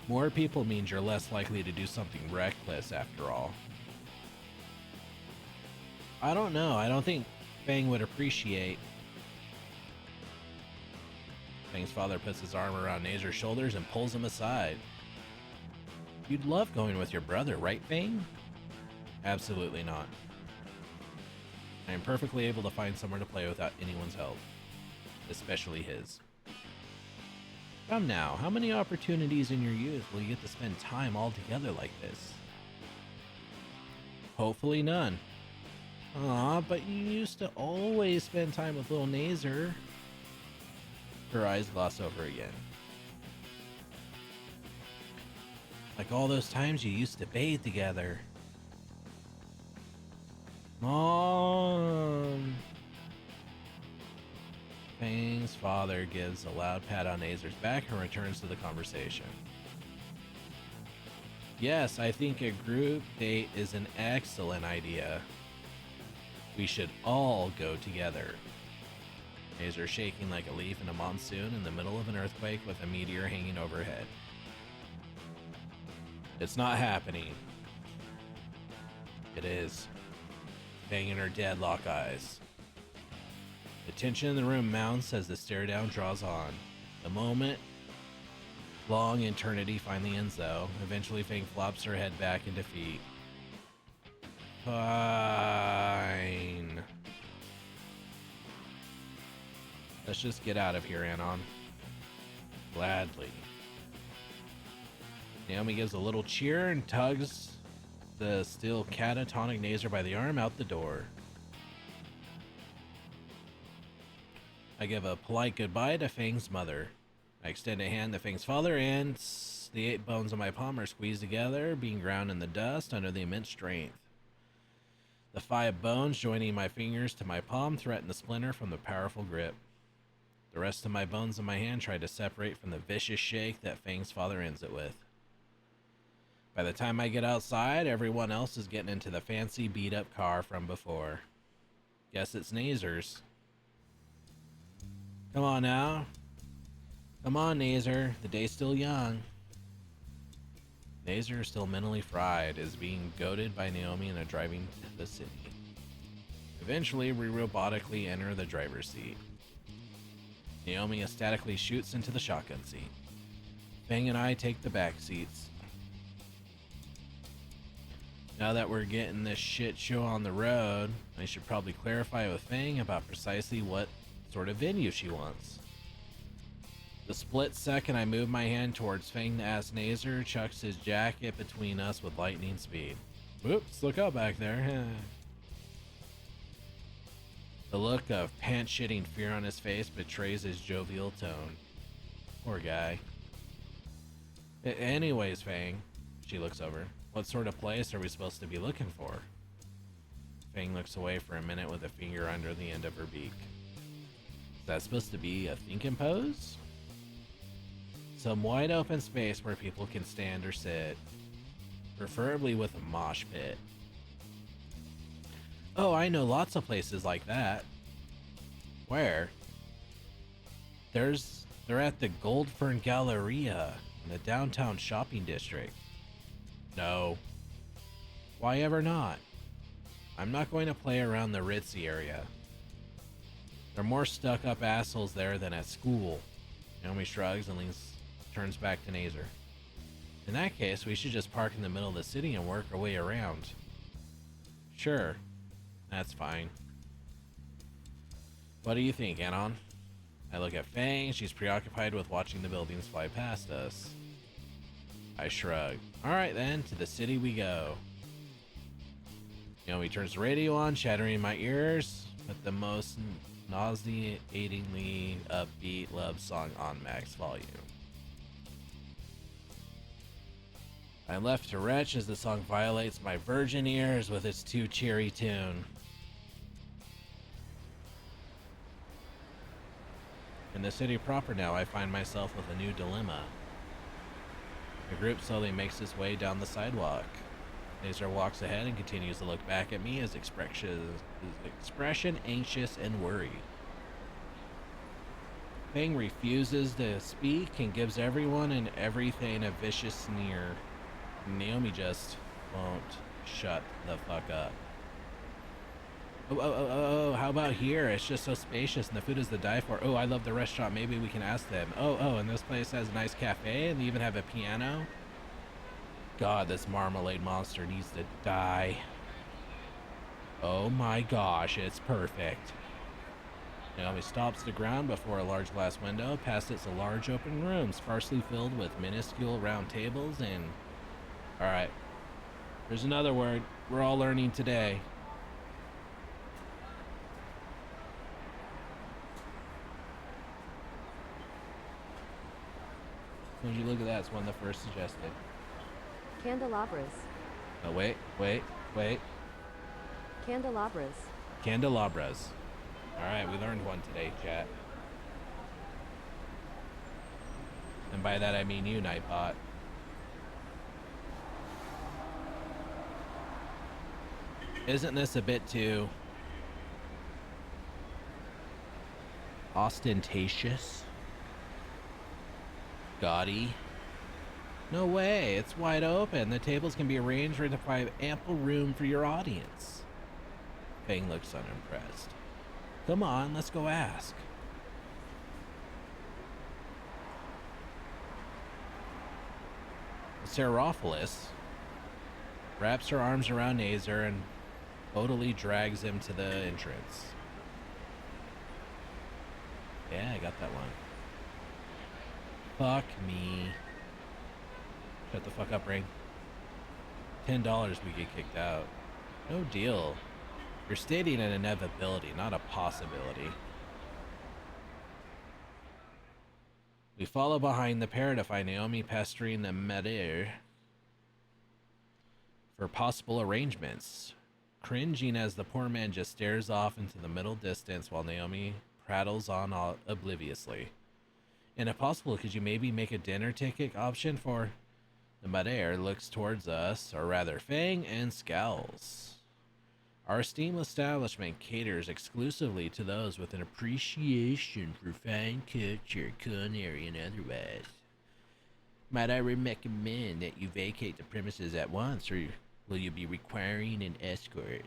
More people means you're less likely to do something reckless, after all. I don't know. I don't think Fang would appreciate. Fang's father puts his arm around Nazer's shoulders and pulls him aside. You'd love going with your brother, right, Fang? Absolutely not. I am perfectly able to find somewhere to play without anyone's help, especially his. Come now, how many opportunities in your youth will you get to spend time all together like this? Hopefully none. Aw, but you used to always spend time with little Nazer. Her eyes gloss over again. Like all those times you used to bathe together. Mom! Fang's father gives a loud pat on Nazer's back and returns to the conversation. Yes, I think a group date is an excellent idea. We should all go together. Nazer shaking like a leaf in a monsoon in the middle of an earthquake with a meteor hanging overhead. It's not happening. It is. Fang in her deadlock eyes. The tension in the room mounts as the stare down draws on. The moment, long eternity, finally ends though. Eventually Fang flops her head back in defeat. Fine. Let's just get out of here, Anon. Gladly. Naomi gives a little cheer and tugs the still catatonic Nazer by the arm out the door. I give a polite goodbye to Fang's mother. I extend a hand to Fang's father, and the 8 bones on my palm are squeezed together, being ground in the dust under the immense strength. The 5 bones joining my fingers to my palm threaten to splinter from the powerful grip. The rest of my bones in my hand try to separate from the vicious shake that Fang's father ends it with. By the time I get outside, everyone else is getting into the fancy beat-up car from before. Guess it's Nazer's. Come on now. Come on, Nazer. The day's still young. Nazer, still mentally fried, is being goaded by Naomi into driving to the city. Eventually, we robotically enter the driver's seat. Naomi ecstatically shoots into the shotgun seat. Fang and I take the back seats. Now that we're getting this shit show on the road, I should probably clarify with Fang about precisely what sort of venue she wants. The split second I move my hand towards Fang, the ass Nazer chucks his jacket between us with lightning speed. Whoops, look out back there. The look of pants-shitting fear on his face betrays his jovial tone. Poor guy. Anyways, Fang, she looks over. What sort of place are we supposed to be looking for? Fang looks away for a minute with a finger under the end of her beak. Is that supposed to be a thinking pose? Some wide open space where people can stand or sit, preferably with a mosh pit. Oh, I know lots of places like that. Where? They're at the Goldfern Galleria in the downtown shopping district. No. Why ever not? I'm not going to play around the ritzy area. There are more stuck-up assholes there than at school. Naomi shrugs and turns back to Nazer. In that case, we should just park in the middle of the city and work our way around. Sure. That's fine. What do you think, Anon? I look at Fang. She's preoccupied with watching the buildings fly past us. I shrug. Alright then, to the city we go. Naomi turns the radio on, shattering my ears with the most nauseatingly upbeat love song on max volume. I'm left to retch as the song violates my virgin ears with its too cheery tune. In the city proper now, I find myself with a new dilemma. The group slowly makes its way down the sidewalk. Nazer walks ahead and continues to look back at me, his expression anxious and worried. Fang refuses to speak and gives everyone and everything a vicious sneer. Naomi just won't shut the fuck up. Oh, how about here? It's just so spacious and the food is to die for. Oh, I love the restaurant. Maybe we can ask them. Oh, and this place has a nice cafe and they even have a piano. God, this marmalade monster needs to die. Oh my gosh, it's perfect. Naomi stops the ground before a large glass window. Past it's a large open room, sparsely filled with minuscule round tables and... Alright. There's another word we're all learning today. Would you look at that? It's one of the first suggested. Candelabras. Oh, wait. Candelabras. Candelabras. Alright, we learned one today, chat. And by that I mean you, Nightbot. Isn't this a bit too ostentatious? Gaudy? No way, it's wide open. The tables can be arranged to provide ample room for your audience. Fang looks unimpressed. Come on, let's go ask. Serophilis wraps her arms around Nazer and bodily drags him to the entrance. Yeah, I got that one. Fuck me. Shut the fuck up, Ring. $10 we get kicked out. No deal. You're stating an inevitability, not a possibility. We follow behind the pair to find Naomi pestering the Mater for possible arrangements, cringing as the poor man just stares off into the middle distance while Naomi prattles on obliviously. And if possible, could you maybe make a dinner ticket option for... The Mater looks towards us, or rather Fang, and scowls. Our esteemed establishment caters exclusively to those with an appreciation for fine culture, culinary, and otherwise. Might I recommend that you vacate the premises at once, or will you be requiring an escort?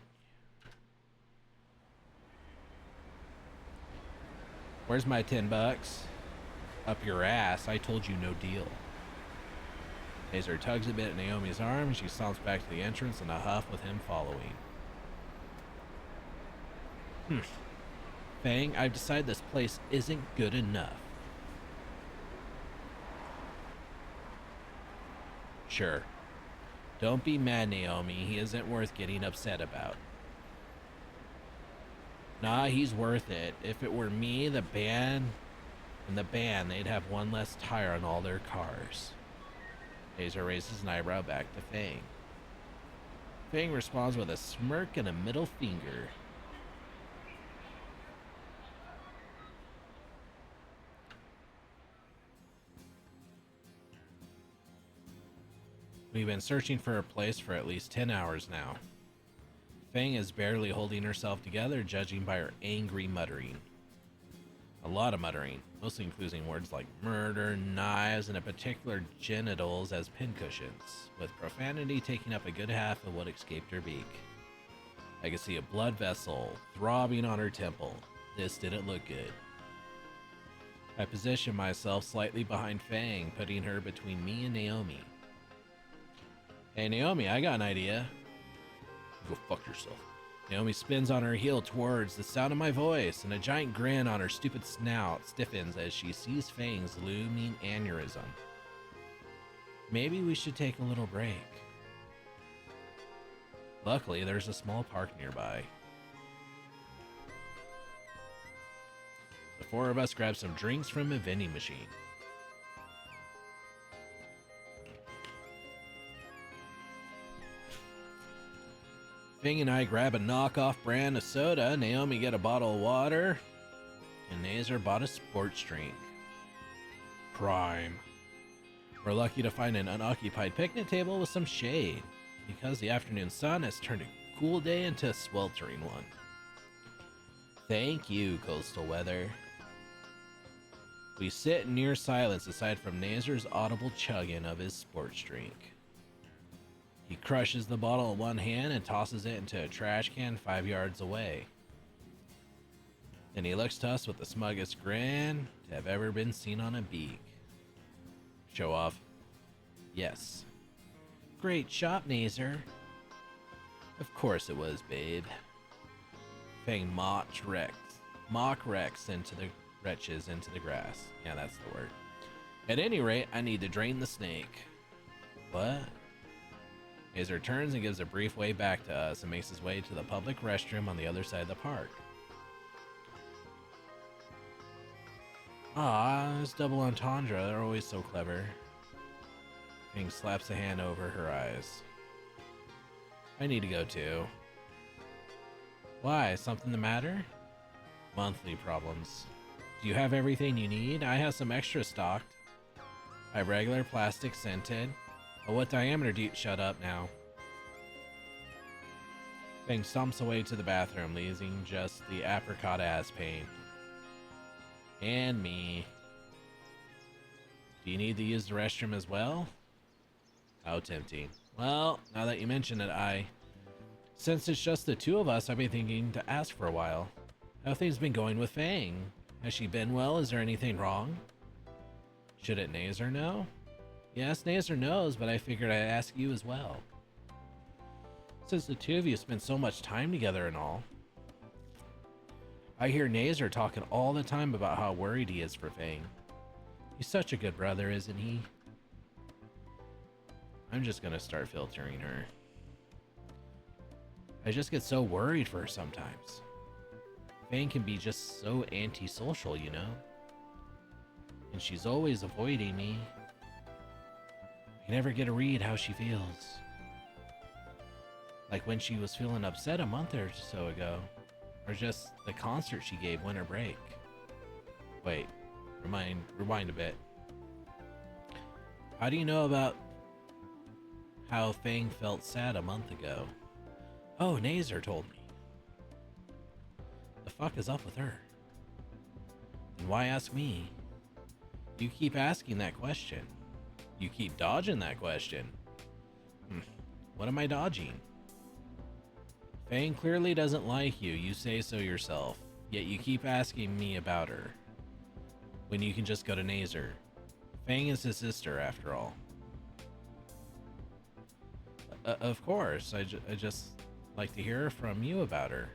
Where's my $10? Up your ass, I told you no deal. Nazer tugs a bit at Naomi's arm, and she stomps back to the entrance in a huff with him following. Fang, I've decided this place isn't good enough. Sure. Don't be mad, Naomi. He isn't worth getting upset about. Nah, he's worth it. If it were me, the band And the band, they'd have one less tire on all their cars. Laser raises an eyebrow back to Fang. Fang responds with a smirk and a middle finger. We've been searching for a place for at least 10 hours now. Fang is barely holding herself together, judging by her angry muttering. A lot of muttering, mostly including words like murder, knives, and in particular genitals as pincushions, with profanity taking up a good half of what escaped her beak. I could see a blood vessel throbbing on her temple. This didn't look good. I positioned myself slightly behind Fang, putting her between me and Naomi. Hey Naomi, I got an idea. Go fuck yourself. Naomi spins on her heel towards the sound of my voice, and a giant grin on her stupid snout stiffens as she sees Fang's looming aneurysm. Maybe we should take a little break. Luckily, there's a small park nearby. The four of us grab some drinks from a vending machine. Fang and I grab a knockoff brand of soda, Naomi get a bottle of water, and Nazer bought a sports drink. Prime. We're lucky to find an unoccupied picnic table with some shade, because the afternoon sun has turned a cool day into a sweltering one. Thank you, coastal weather. We sit in near silence aside from Nazer's audible chugging of his sports drink. He crushes the bottle in one hand and tosses it into a trash can 5 yards away. Then he looks to us with the smuggest grin to have ever been seen on a beak. Show off. Yes. Great shop, Nazer. Of course it was, babe. Fang mock wrecks into the wretches into the grass. Yeah, that's the word. At any rate, I need to drain the snake. What? Nazer turns and gives a brief wave back to us and makes his way to the public restroom on the other side of the park. Ah, this double entendre, they're always so clever. Fang slaps a hand over her eyes. I need to go too. Why? Something the matter? Monthly problems. Do you have everything you need? I have some extra stocked. I have regular plastic scented. But what diameter do you... Shut up now. Fang stomps away to the bathroom, leaving just the apricot ass paint. And me. Do you need to use the restroom as well? How tempting. Well, now that you mention it, since it's just the two of us, I've been thinking to ask for a while. How have things been going with Fang? Has she been well? Is there anything wrong? Shouldn't Nazer know? Yes, Nazer knows, but I figured I'd ask you as well. Since the two of you spend so much time together and all. I hear Nazer talking all the time about how worried he is for Fang. He's such a good brother, isn't he? I'm just gonna start filtering her. I just get so worried for her sometimes. Fang can be just so antisocial, you know? And she's always avoiding me. I never get a read how she feels. Like when she was feeling upset a month or so ago. Or just the concert she gave winter break. Wait, rewind a bit. How do you know about how Fang felt sad a month ago? Oh, Nazer told me. The fuck is up with her? And why ask me? You keep asking that question. You keep dodging that question. What am I dodging? Fang clearly doesn't like you, you say so yourself, yet you keep asking me about her. When you can just go to Nazer. Fang is his sister, after all. Of course, I just like to hear from you about her.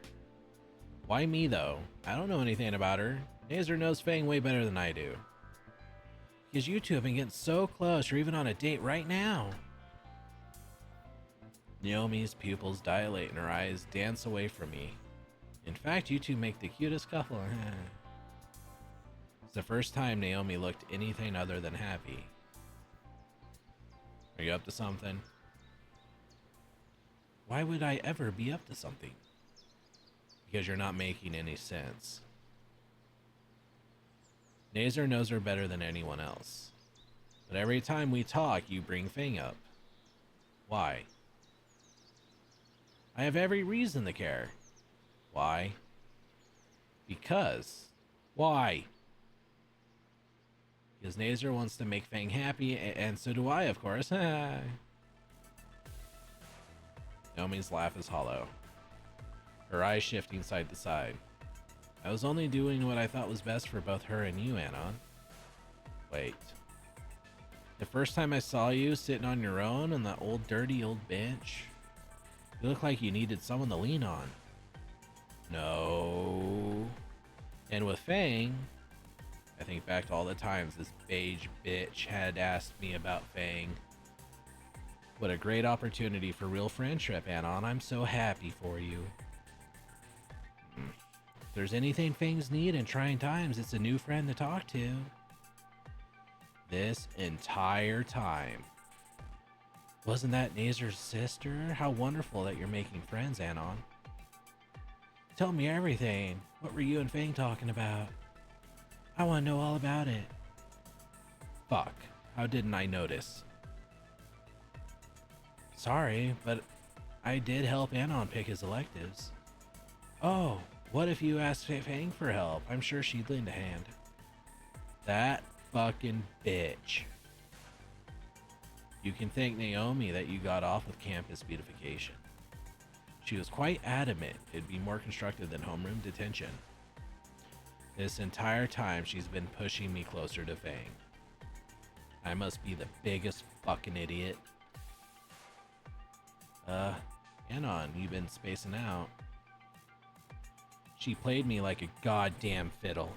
Why me, though? I don't know anything about her. Nazer knows Fang way better than I do. Because you two have been getting so close, you're even on a date right now. Naomi's pupils dilate and her eyes dance away from me. In fact, you two make the cutest couple. It's the first time Naomi looked anything other than happy. Are you up to something? Why would I ever be up to something? Because you're not making any sense. Nazer knows her better than anyone else. But every time we talk, you bring Fang up. Why? I have every reason to care. Why? Because. Why? Because Nazer wants to make Fang happy, and so do I, of course. Naomi's laugh is hollow, her eyes shifting side to side. I was only doing what I thought was best for both her and you, Anon. Wait. The first time I saw you sitting on your own on that old dirty old bench, you looked like you needed someone to lean on. No. And with Fang, I think back to all the times this beige bitch had asked me about Fang. What a great opportunity for real friendship, Anon. I'm so happy for you. If there's anything Fangs need in trying times, it's a new friend to talk to. This entire time. Wasn't that Nazer's sister? How wonderful that you're making friends, Anon. Tell me everything. What were you and Fang talking about? I want to know all about it. Fuck. How didn't I notice? Sorry, but I did help Anon pick his electives. Oh, what if you asked Fang for help? I'm sure she'd lend a hand. That fucking bitch. You can thank Naomi that you got off with campus beautification. She was quite adamant it'd be more constructive than homeroom detention. This entire time she's been pushing me closer to Fang. I must be the biggest fucking idiot. Anon, you've been spacing out. She played me like a goddamn fiddle.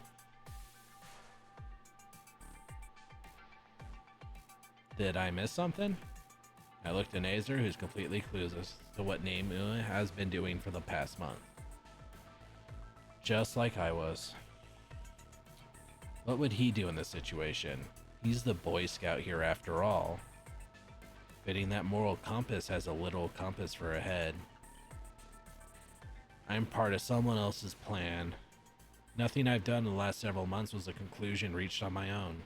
Did I miss something? I looked at Nazer, who's completely clueless to what Naomi has been doing for the past month. Just like I was. What would he do in this situation? He's the Boy Scout here after all. Fitting that moral compass has a literal compass for a head. I'm part of someone else's plan. Nothing I've done in the last several months was a conclusion reached on my own.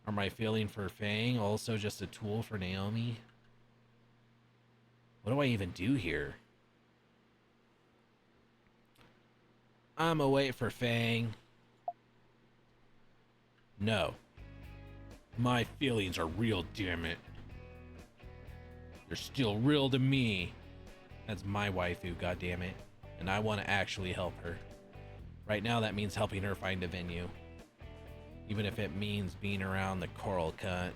Are my feeling for Fang also just a tool for Naomi? What do I even do here? I'ma wait for Fang. No. My feelings are real, damn it. They're still real to me. That's my waifu, goddammit. And I want to actually help her. Right now that means helping her find a venue. Even if it means being around the coral cunt.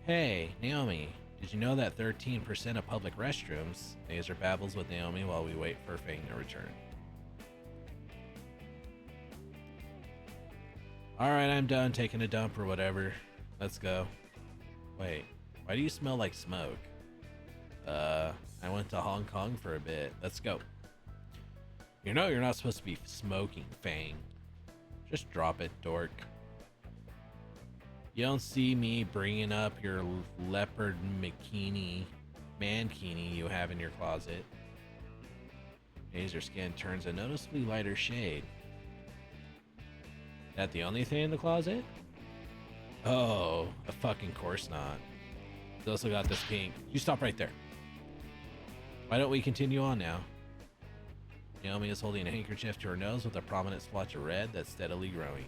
Hey, Naomi, did you know that 13% of public restrooms? Nazer babbles with Naomi while we wait for Fang to return. Alright, I'm done taking a dump or whatever. Let's go. Wait, why do you smell like smoke? I went to Hong Kong for a bit. Let's go. You know you're not supposed to be smoking, Fang. Just drop it, dork. You don't see me bringing up your leopard mankini you have in your closet. Nazer's skin turns a noticeably lighter shade. That the only thing in the closet? Oh, a fucking course not. It's also got this pink. You stop right there. Why don't we continue on now? Naomi is holding a handkerchief to her nose with a prominent splotch of red that's steadily growing.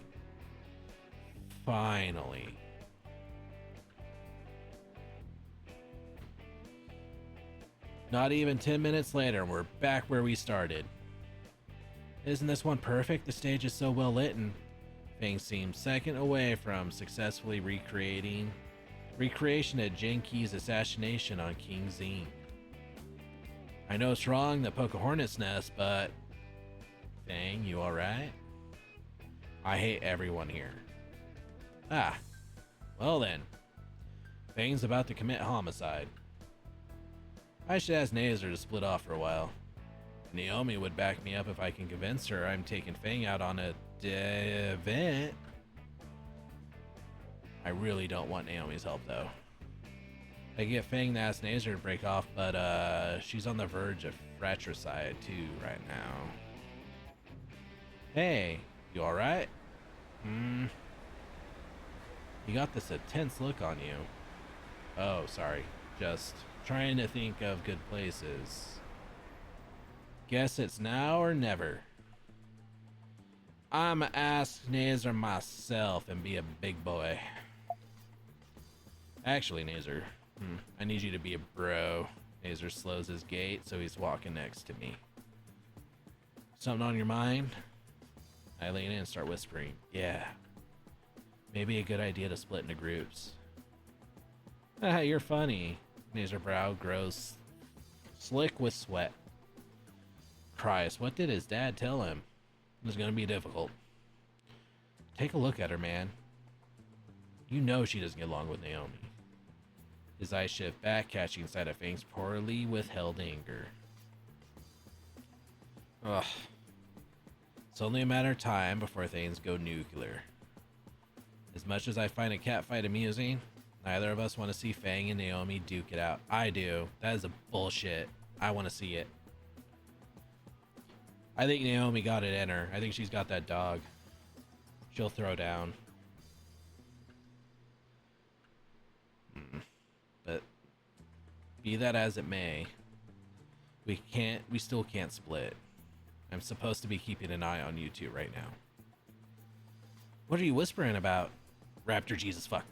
Finally. Not even 10 minutes later, and we're back where we started. Isn't this one perfect? The stage is so well lit, and Fang seems second away from successfully recreation of Genki's assassination on King Zine. I know it's wrong to poke a hornet's nest, but Fang, you alright? I hate everyone here. Ah, well then. Fang's about to commit homicide. I should ask Nazer to split off for a while. Naomi would back me up if I can convince her I'm taking Fang out on a event. I really don't want Naomi's help, though. I get Fang to ask Nazer to break off, but she's on the verge of fratricide too right now. Hey, you alright? You got this intense look on you. Oh, sorry. Just trying to think of good places. Guess it's now or never. I'ma ask Nazer myself and be a big boy. Actually, Nazer, I need you to be a bro. Nazer slows his gait, so he's walking next to me. Something on your mind? I lean in and start whispering. Yeah. Maybe a good idea to split into groups. Ah, you're funny. Nazer's brow grows slick with sweat. Christ, what did his dad tell him? It was gonna be difficult. Take a look at her, man. You know she doesn't get along with Naomi. His eyes shift back, catching sight of Fang's poorly withheld anger. Ugh. It's only a matter of time before things go nuclear. As much as I find a catfight amusing, neither of us want to see Fang and Naomi duke it out. I do. That is a bullshit. I want to see it. I think Naomi got it in her. I think she's got that dog. She'll throw down. But be that as it may, we still can't split. I'm supposed to be keeping an eye on you two right now. What are you whispering about? Raptor Jesus fuck.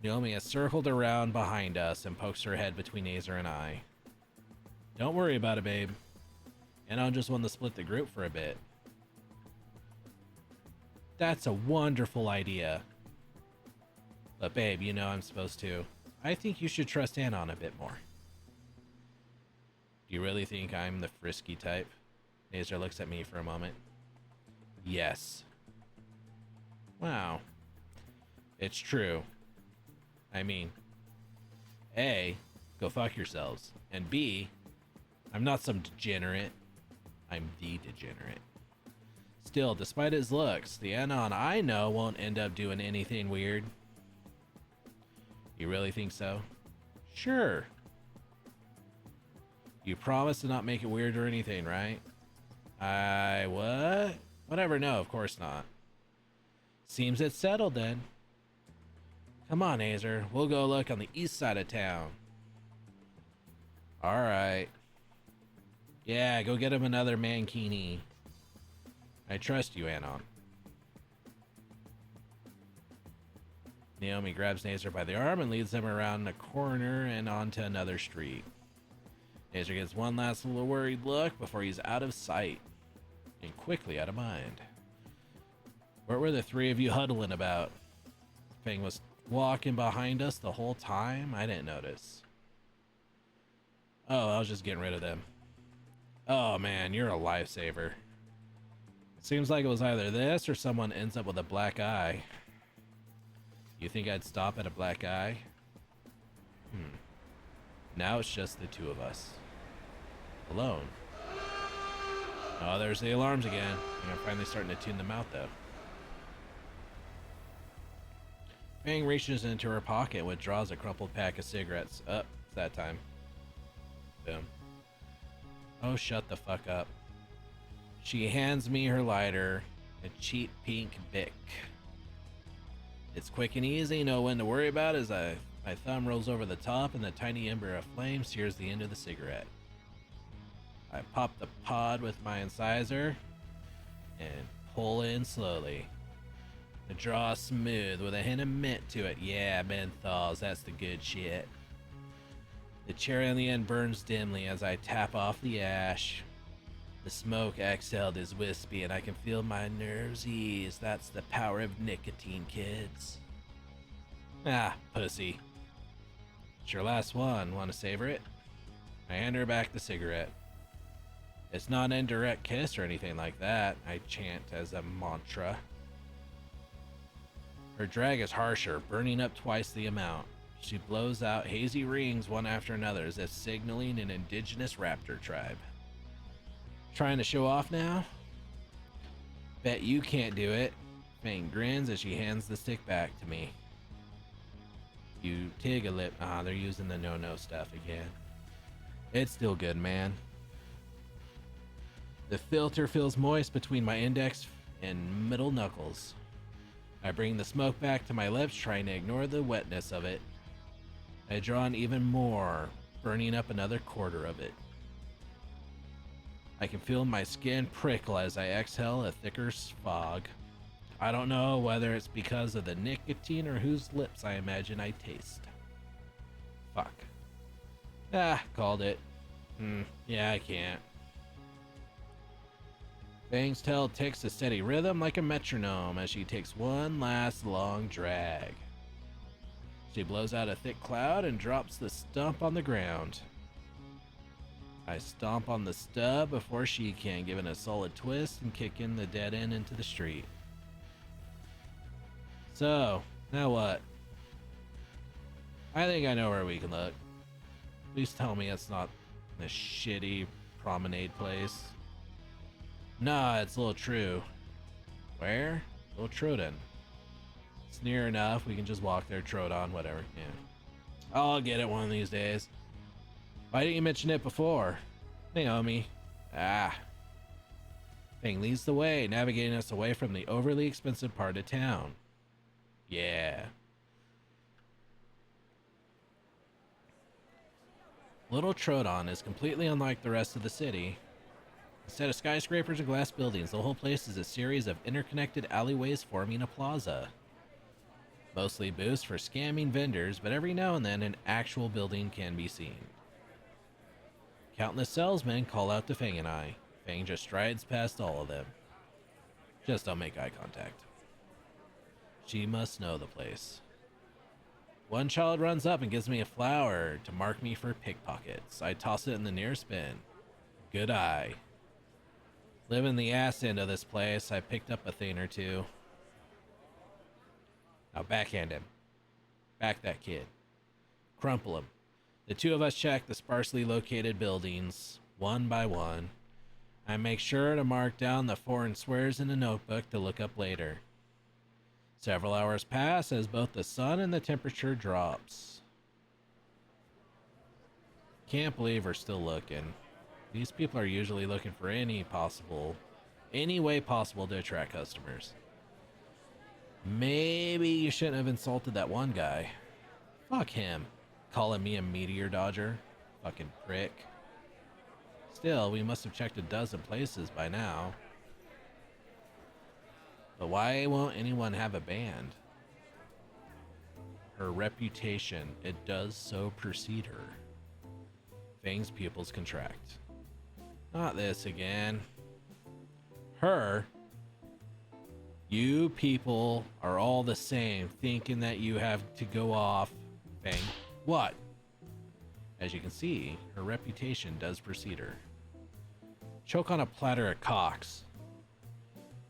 Naomi has circled around behind us and pokes her head between Nazer and I. Don't worry about it, babe. And I just want to split the group for a bit. That's a wonderful idea. But babe, you know I'm supposed to. I think you should trust Anon a bit more. Do you really think I'm the frisky type? Nazer looks at me for a moment. Yes. Wow. It's true. I mean, A, go fuck yourselves. And B, I'm not some degenerate. I'm the degenerate. Still, despite his looks, the Anon I know won't end up doing anything weird. You really think so? Sure. You promise to not make it weird or anything, right? What? Whatever, no, of course not. Seems it's settled then. Come on, Nazer. We'll go look on the east side of town. Alright. Yeah, go get him another mankini. I trust you, Anon. Naomi grabs Nazer by the arm and leads them around a corner and onto another street. Nazer gets one last little worried look before he's out of sight and quickly out of mind. What were the three of you huddling about? Fang was walking behind us the whole time? I didn't notice. Oh, I was just getting rid of them. Oh man, you're a lifesaver. Seems like it was either this or someone ends up with a black eye. You think I'd stop at a black eye? Now it's just the two of us. Alone. Oh, there's the alarms again. I'm finally starting to tune them out, though. Fang reaches into her pocket and withdraws a crumpled pack of cigarettes. It's that time. Boom. Oh, shut the fuck up. She hands me her lighter, a cheap pink Bic. It's quick and easy, know when to worry about as my thumb rolls over the top and the tiny ember of flame sears the end of the cigarette. I pop the pod with my incisor and pull in slowly. The draw is smooth with a hint of mint to it. Yeah, menthols, that's the good shit. The cherry on the end burns dimly as I tap off the ash. The smoke exhaled is wispy and I can feel my nerves ease. That's the power of nicotine, kids. Ah, pussy. It's your last one. Want to savor it? I hand her back the cigarette. It's not an indirect kiss or anything like that, I chant as a mantra. Her drag is harsher, burning up twice the amount. She blows out hazy rings one after another as if signaling an indigenous raptor tribe. Trying to show off now? Bet you can't do it. Fang grins as she hands the stick back to me. You take a lip. Ah, they're using the no-no stuff again. It's still good, man. The filter feels moist between my index and middle knuckles. I bring the smoke back to my lips, trying to ignore the wetness of it. I draw in even more, burning up another quarter of it. I can feel my skin prickle as I exhale a thicker fog. I don't know whether it's because of the nicotine or whose lips I imagine I taste. Fuck. Ah, called it. Yeah, I can't. Fang's tail takes a steady rhythm like a metronome as she takes one last long drag. She blows out a thick cloud and drops the stump on the ground. I stomp on the stub before she can, giving a solid twist and kicking the dead end into the street. So, now what? I think I know where we can look. Please tell me it's not this shitty promenade place. Nah, it's Little True. Where? Little Troden. It's near enough, we can just walk there, Trodon, whatever, yeah. I'll get it one of these days. Why didn't you mention it before? Naomi. Ah. Fang leads the way, navigating us away from the overly expensive part of town. Yeah. Little Trodon is completely unlike the rest of the city. Instead of skyscrapers and glass buildings, the whole place is a series of interconnected alleyways forming a plaza. Mostly booths for scamming vendors, but every now and then an actual building can be seen. Countless salesmen call out to Fang and I. Fang just strides past all of them. Just don't make eye contact. She must know the place. One child runs up and gives me a flower to mark me for pickpockets. I toss it in the nearest bin. Good eye. Living the ass end of this place, I picked up a thing or two. Now backhand him. Back that kid. Crumple him. The two of us check the sparsely located buildings, one by one. I make sure to mark down the foreign swears in a notebook to look up later. Several hours pass as both the sun and the temperature drops. Can't believe we're still looking. These people are usually looking for any way possible to attract customers. Maybe you shouldn't have insulted that one guy. Fuck him. Calling me a meteor dodger. Fucking prick. Still, we must have checked a dozen places by now. But why won't anyone have a band? Her reputation, it does so precede her. Fang's pupils contract. Not this again. Her. You people are all the same, thinking that you have to go off. Fang. What? As you can see, her reputation does precede her. Choke on a platter of cocks.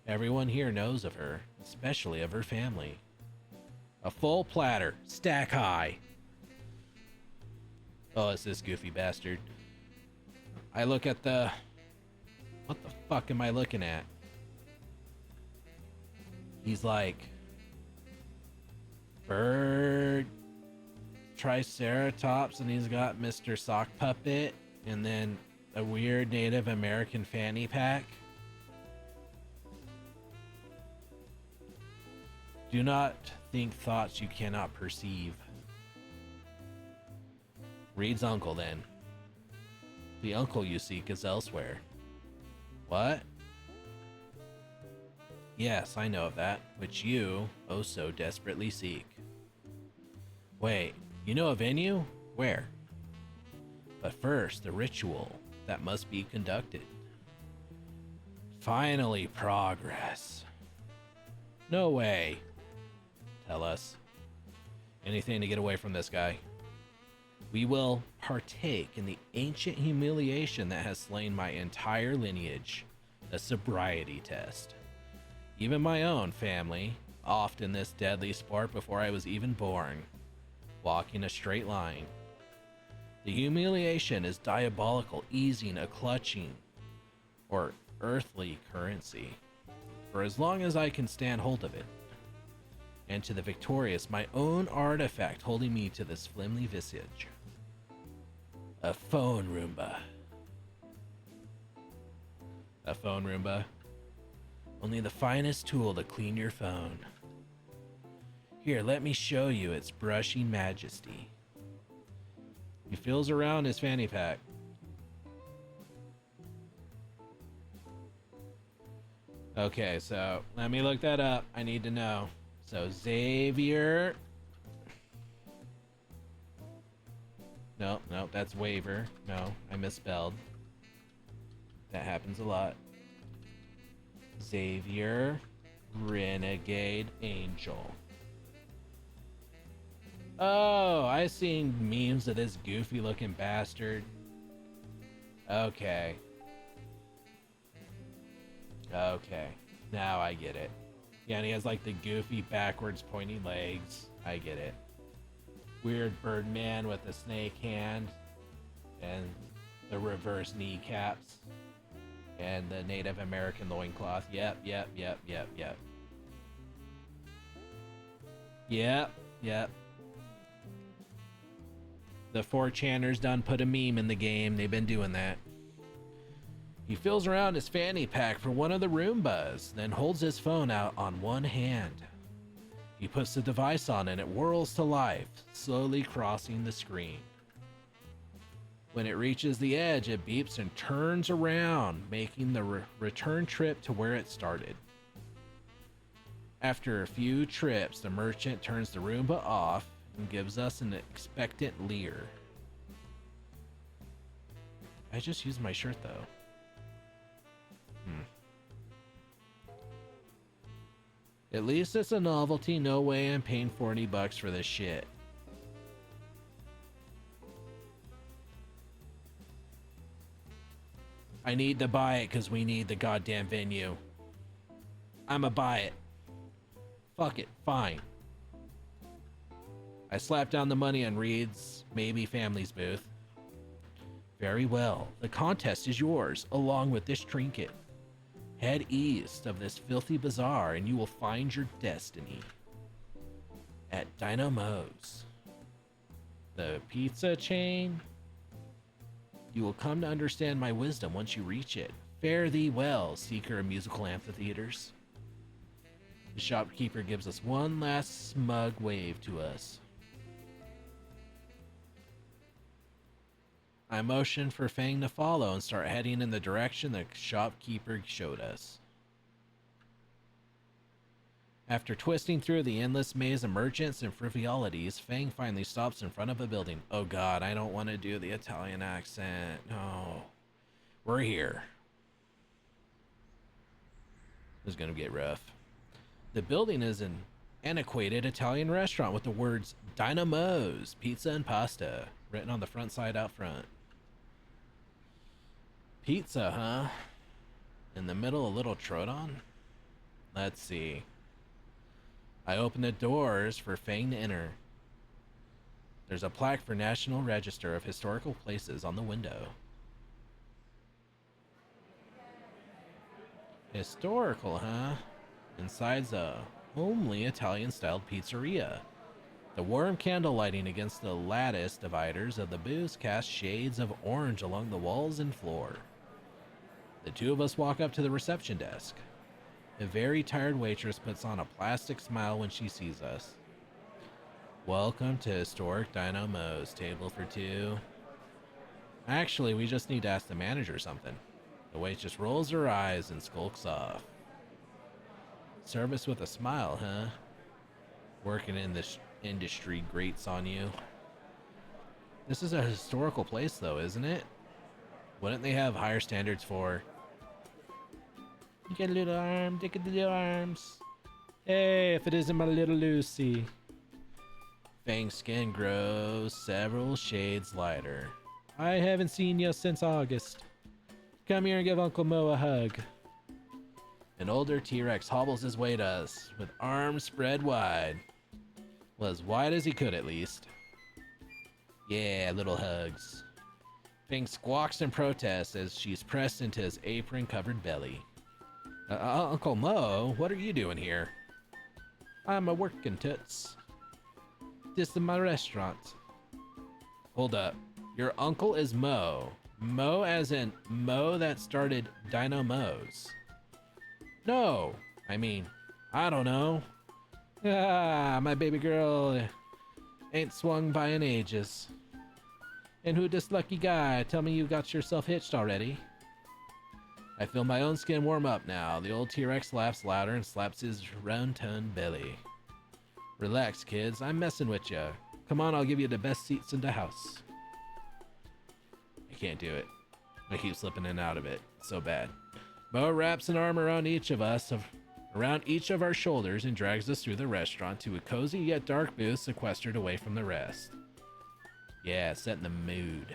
Everyone here knows of her, especially of her family. A full platter, stack high. Oh, it's this goofy bastard. I look at the... What the fuck am I looking at? He's like... Bird... Triceratops, and he's got Mr. Sock Puppet, and then a weird Native American fanny pack. Do not think thoughts you cannot perceive. Reed's uncle, then. The uncle you seek is elsewhere. What? Yes, I know of that, which you, oh so desperately seek. Wait, you know a venue? Where? But first, the ritual that must be conducted. Finally, progress. No way. Tell us. Anything to get away from this guy. We will partake in the ancient humiliation that has slain my entire lineage. A sobriety test. Even my own family, oft in this deadly sport before I was even born. Walking a straight line. The humiliation is diabolical, easing a clutching. or earthly currency, for as long as I can stand hold of it. And to the victorious, my own artifact holding me to this flimsy visage. A phone Roomba. A phone Roomba. Only the finest tool to clean your phone. Here, let me show you its brushy majesty. He feels around his fanny pack. Okay, so let me look that up. I need to know. So Xavier. No, that's waiver. No, I misspelled. That happens a lot. Xavier Renegade Angel. Oh, I've seen memes of this goofy looking bastard. Okay. Okay. Now I get it. Yeah, and he has like the goofy backwards pointy legs. I get it. Weird Birdman with the snake hand and the reverse kneecaps and the Native American loincloth. Yep. The 4chaners done put a meme in the game. They've been doing that. He feels around his fanny pack for one of the Roombas, then holds his phone out on one hand. He puts the device on and it whirls to life, slowly crossing the screen. When it reaches the edge, it beeps and turns around, making the return trip to where it started. After a few trips, the merchant turns the Roomba off and gives us an expectant leer. I just used my shirt though. At least it's a novelty. No way I'm paying $40 for this shit. I need to buy it because we need the goddamn venue. I'ma buy it. Fuck it, fine. I slap down the money on Reed's Maybe Family's booth. Very well, the contest is yours, along with this trinket. Head east of this filthy bazaar and you will find your destiny. At Dino Mo's, the pizza chain. You will come to understand my wisdom once you reach it. Fare thee well, seeker of musical amphitheaters. The shopkeeper gives us one last smug wave to us. I motion for Fang to follow and start heading in the direction the shopkeeper showed us. After twisting through the endless maze of merchants and frivolities, Fang finally stops in front of a building. Oh god, I don't want to do the Italian accent. No. We're here. This is going to get rough. The building is an antiquated Italian restaurant with the words Dino Mo's Pizza and Pasta written on the front side out front. Pizza, huh? In the middle of Little Troodon? Let's see. I open the doors for Fang to enter. There's a plaque for National Register of Historical Places on the window. Historical, huh? Inside's a homely Italian-styled pizzeria. The warm candle lighting against the lattice dividers of the booths casts shades of orange along the walls and floor. The two of us walk up to the reception desk. A very tired waitress puts on a plastic smile when she sees us. Welcome to historic Dino Mo's, table for two. Actually, we just need to ask the manager something. The waitress rolls her eyes and skulks off. Service with a smile, huh? Working in this industry grates on you. This is a historical place though, isn't it? Wouldn't they have higher standards for... You get a little arm, take a little arms. Hey, if it isn't my little Lucy. Fang's skin grows several shades lighter. I haven't seen you since August. Come here and give Uncle Mo a hug. An older T-Rex hobbles his way to us, with arms spread wide. Well, as wide as he could at least. Yeah, little hugs. Fang squawks in protest as she's pressed into his apron-covered belly. Uncle Mo, what are you doing here? I'm a working toots. This is my restaurant. Hold up. Your uncle is Mo. Mo as in Mo that started Dino Mo's. No, I mean, I don't know. Ah, my baby girl ain't swung by in ages. And who this lucky guy? Tell me you got yourself hitched already. I feel my own skin warm up now. The old T-Rex laughs louder and slaps his round-toned belly. Relax, kids. I'm messing with ya. Come on, I'll give you the best seats in the house. I can't do it. I keep slipping in and out of it. It's so bad. Mo wraps an arm around each of our shoulders and drags us through the restaurant to a cozy yet dark booth sequestered away from the rest. Yeah, setting the mood.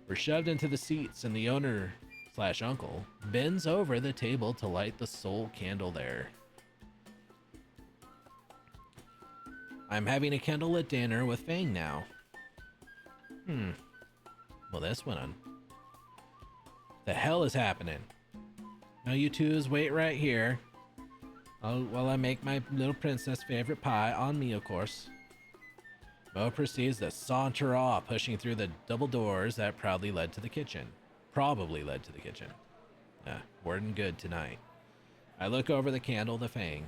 We're shoved into the seats and the owner/uncle bends over the table to light the sole candle there. I'm having a candlelit dinner with Fang now. Well, this went on. The hell is happening? Now you twos wait right here. While I make my little princess favorite pie, on me of course. Mo proceeds to saunter off, pushing through the double doors that proudly led to the kitchen. Probably led to the kitchen. Wording good tonight. I look over the candle to Fang.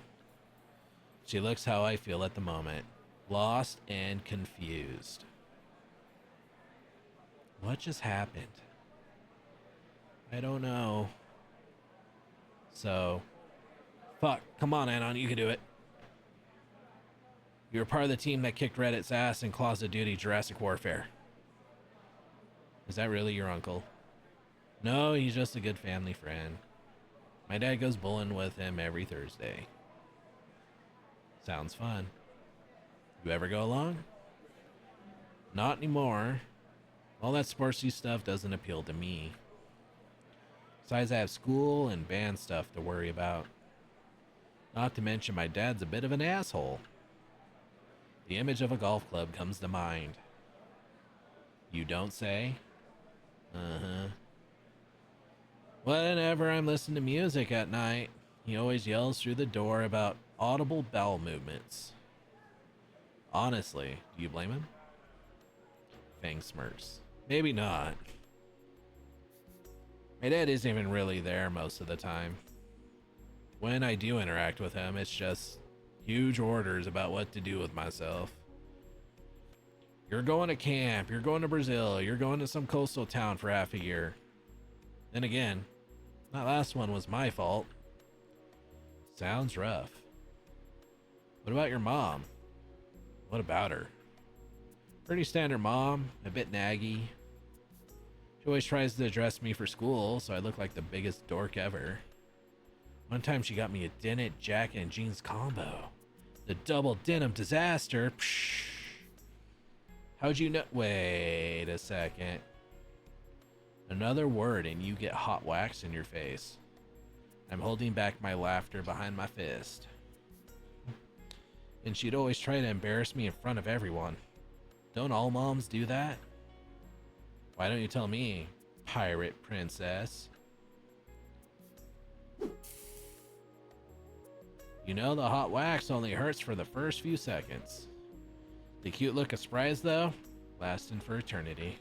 She looks how I feel at the moment. Lost and confused. What just happened? I don't know. So, fuck. Come on, Anon, you can do it. You were part of the team that kicked Reddit's ass in Closet Duty Jurassic Warfare. Is that really your uncle? No, he's just a good family friend. My dad goes bowling with him every Thursday. Sounds fun. You ever go along? Not anymore. All that sportsy stuff doesn't appeal to me. Besides, I have school and band stuff to worry about. Not to mention my dad's a bit of an asshole. The image of a golf club comes to mind. You don't say? Uh-huh. Whenever I'm listening to music at night, he always yells through the door about audible bowel movements. Honestly, do you blame him? Fang smirks. Maybe not. My dad isn't even really there most of the time. When I do interact with him, it's just huge orders about what to do with myself. You're going to camp, you're going to Brazil, you're going to some coastal town for half a year. Then again, that last one was my fault. Sounds rough. What about your mom? What about her? Pretty standard mom, a bit naggy. She always tries to dress me for school, so I look like the biggest dork ever. One time she got me a denim jacket and jeans combo. The double denim disaster. Psh. How'd you know? Wait a second. Another word and you get hot wax in your face. I'm holding back my laughter behind my fist. And she'd always try to embarrass me in front of everyone. Don't all moms do that? Why don't you tell me, pirate princess? You know the hot wax only hurts for the first few seconds. The cute look of surprise, though, lasting for eternity.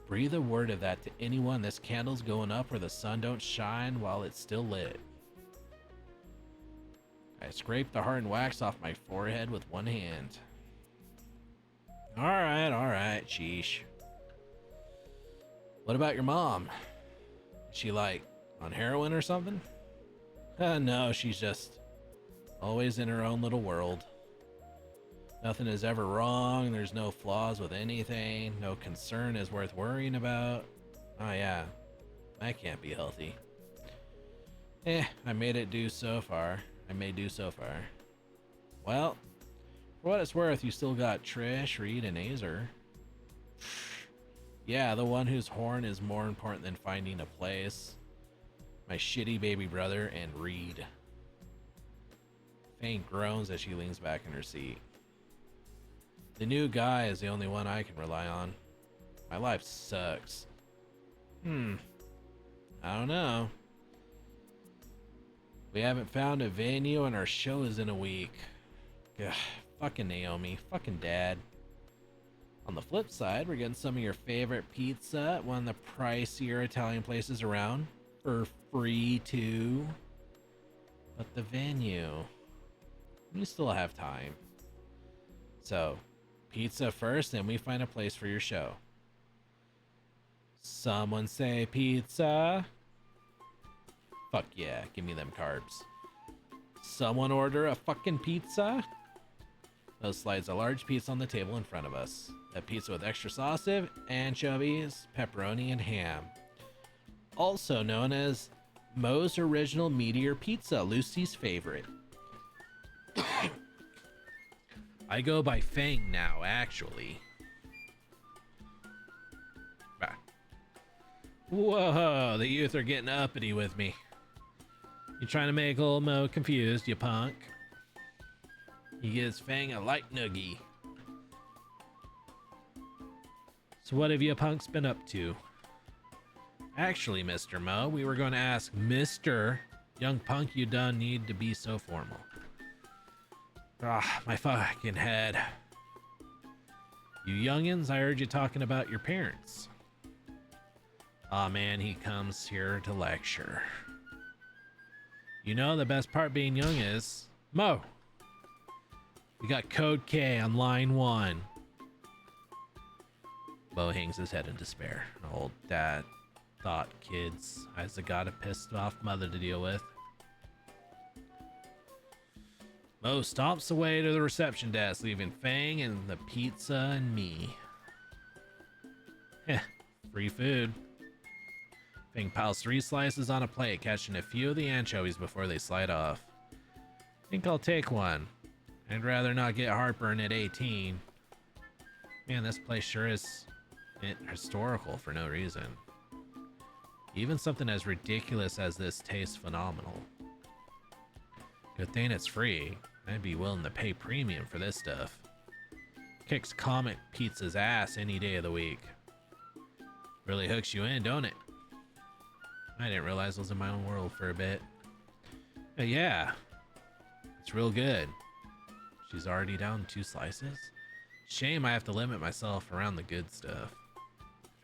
Breathe a word of that to anyone. This candle's going up where the sun don't shine while it's still lit. I scrape the hardened wax off my forehead with one hand. Alright, sheesh. What about your mom? Is she like on heroin or something? No, she's just always in her own little world. Nothing is ever wrong, there's no flaws with anything, no concern is worth worrying about. Oh yeah, that can't be healthy. I made it do so far. I may do so far. Well, for what it's worth, you still got Trish, Reed, and Azer. Yeah, the one whose horn is more important than finding a place. My shitty baby brother and Reed. Fang groans as she leans back in her seat. The new guy is the only one I can rely on. My life sucks. I don't know. We haven't found a venue and our show is in a week. Ugh, fucking Naomi. Fucking Dad. On the flip side, we're getting some of your favorite pizza at one of the pricier Italian places around for free too. But the venue, we still have time. So, pizza first, then we find a place for your show. Someone say pizza. Fuck yeah, give me them carbs. Someone order a fucking pizza. Those slides a large pizza on the table in front of us. A pizza with extra sausage, anchovies, pepperoni, and ham. Also known as Moe's Original Meteor Pizza, Lucy's favorite. I go by Fang now, actually. Bah. Whoa, the youth are getting uppity with me. You trying to make old Mo confused, you punk? He gives Fang a light noogie. So what have you punks been up to? Actually, Mr. Mo, we were going to ask Mr. Young Punk, you done need to be so formal. Ah, my fucking head. You youngins, I heard you talking about your parents. Aw man, he comes here to lecture. You know the best part being young is... Mo! We got Code K on line 1. Mo hangs his head in despair. Old dad thought kids has got a pissed off mother to deal with. Mo stomps away to the reception desk, leaving Fang and the pizza and me. Heh, free food. Fang piles 3 slices on a plate, catching a few of the anchovies before they slide off. Think I'll take one. I'd rather not get heartburn at 18. Man, this place sure is historical for no reason. Even something as ridiculous as this tastes phenomenal. Good thing it's free. I'd be willing to pay premium for this stuff. Kicks comic pizza's ass any day of the week. Really hooks you in, don't it? I didn't realize I was in my own world for a bit. But yeah, it's real good. She's already down 2 slices. Shame I have to limit myself around the good stuff.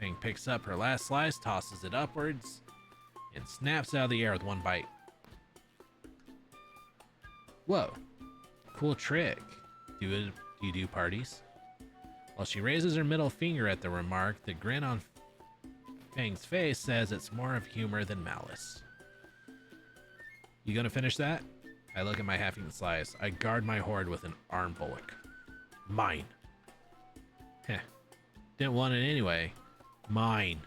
Fang picks up her last slice, tosses it upwards, and snaps out of the air with 1 bite. Whoa, cool trick. Do you do parties? While she raises her middle finger at the remark, the grin on Fang's face says it's more of humor than malice. You gonna finish that? I look at my half-eaten slice. I guard my hoard with an arm bullock. Mine. Heh. Didn't want it anyway. Mine.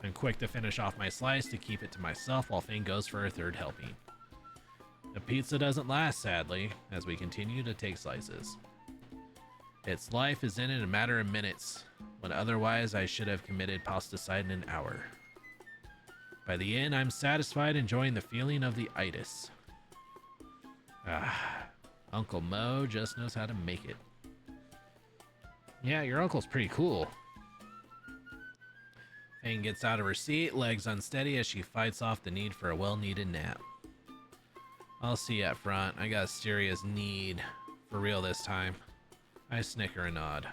I'm quick to finish off my slice to keep it to myself while Fang goes for her 3rd helping. The pizza doesn't last, sadly, as we continue to take slices. Its life is in a matter of minutes, when otherwise I should have committed pasticide in an hour. By the end, I'm satisfied, enjoying the feeling of the itis. Ah, Uncle Mo just knows how to make it. Yeah, your uncle's pretty cool. Fang gets out of her seat, legs unsteady as she fights off the need for a well-needed nap. I'll see you up front. I got a serious need. For real this time. I snicker and nod.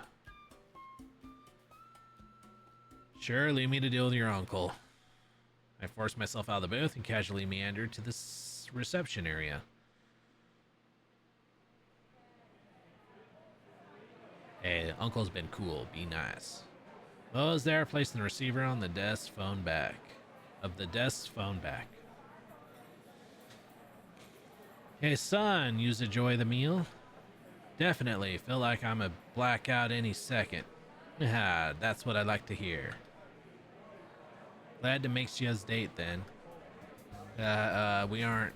Sure, leave me to deal with your uncle. I force myself out of the booth and casually meander to the reception area. Hey, uncle's been cool. Be nice. Mo is there, placing the receiver on the desk phone back. Hey son, you enjoy the meal? Definitely. Feel like I'm a blackout any second. Ah, that's what I like to hear. Glad to make you date then. We aren't...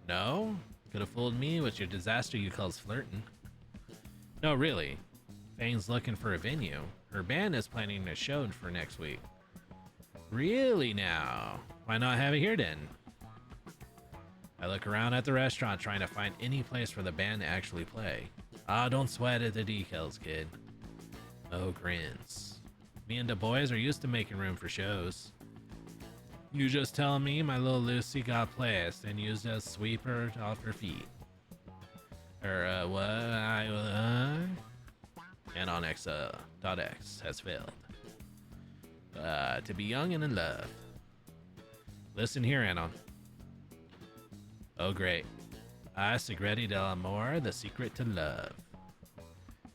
No? Could have fooled me with your disaster you calls flirting. No, really. Fang's looking for a venue. Her band is planning a show for next week. Really now? Why not have it here then? I look around at the restaurant trying to find any place for the band to actually play. Ah, don't sweat at the decals, kid. Mo grins. Me and the boys are used to making room for shows. You just tell me my little Lucy got placed and used as sweeper off her feet. What? Anon X.X has failed. To be young and in love. Listen here, Anon. Oh, great. Segretti dell'amore, the secret to love.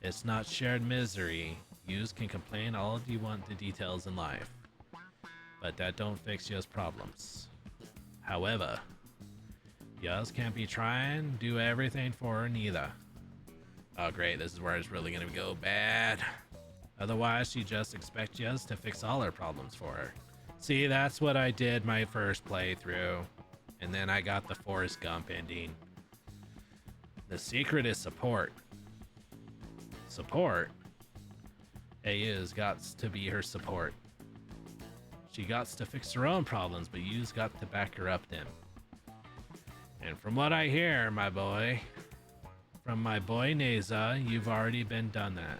It's not shared misery. Yous can complain all you want the details in life, but that don't fix yours problems. However, yous can't be trying do everything for her neither. Oh great, this is where it's really gonna go bad. Otherwise, she just expects yous to fix all her problems for her. See, that's what I did my first playthrough, and then I got the Forrest Gump ending. The secret is support. Support? You's got to be her support. She got to fix her own problems, but you's got to back her up them. And from what I hear, my boy, from my boy Neza, you've already been done that.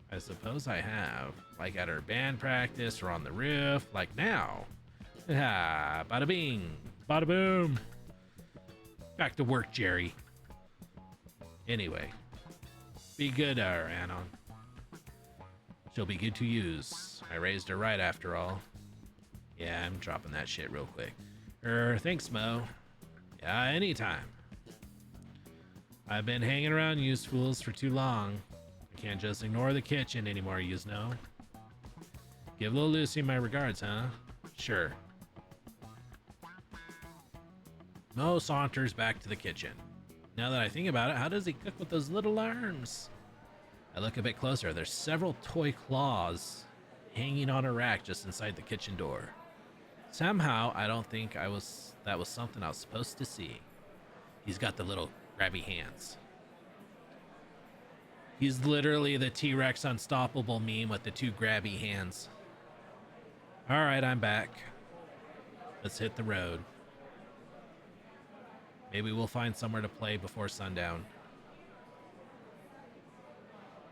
I suppose I have, like at her band practice or on the roof, like now. Ah, bada bing, bada boom. Back to work, Jerry. Anyway, be good, Anon. She'll be good to use. I raised her right after all. Yeah, I'm dropping that shit real quick. Thanks, Mo. Yeah, anytime. I've been hanging around yous fools for too long. I can't just ignore the kitchen anymore, yous know. Give little Lucy my regards, huh? Sure. Mo saunters back to the kitchen. Now that I think about it, how does he cook with those little arms? I look a bit closer. There's several toy claws hanging on a rack just inside the kitchen door. Somehow, I don't think that was something I was supposed to see. He's got the little grabby hands. He's literally the T-Rex Unstoppable meme with the two grabby hands. All right, I'm back. Let's hit the road. Maybe we'll find somewhere to play before sundown.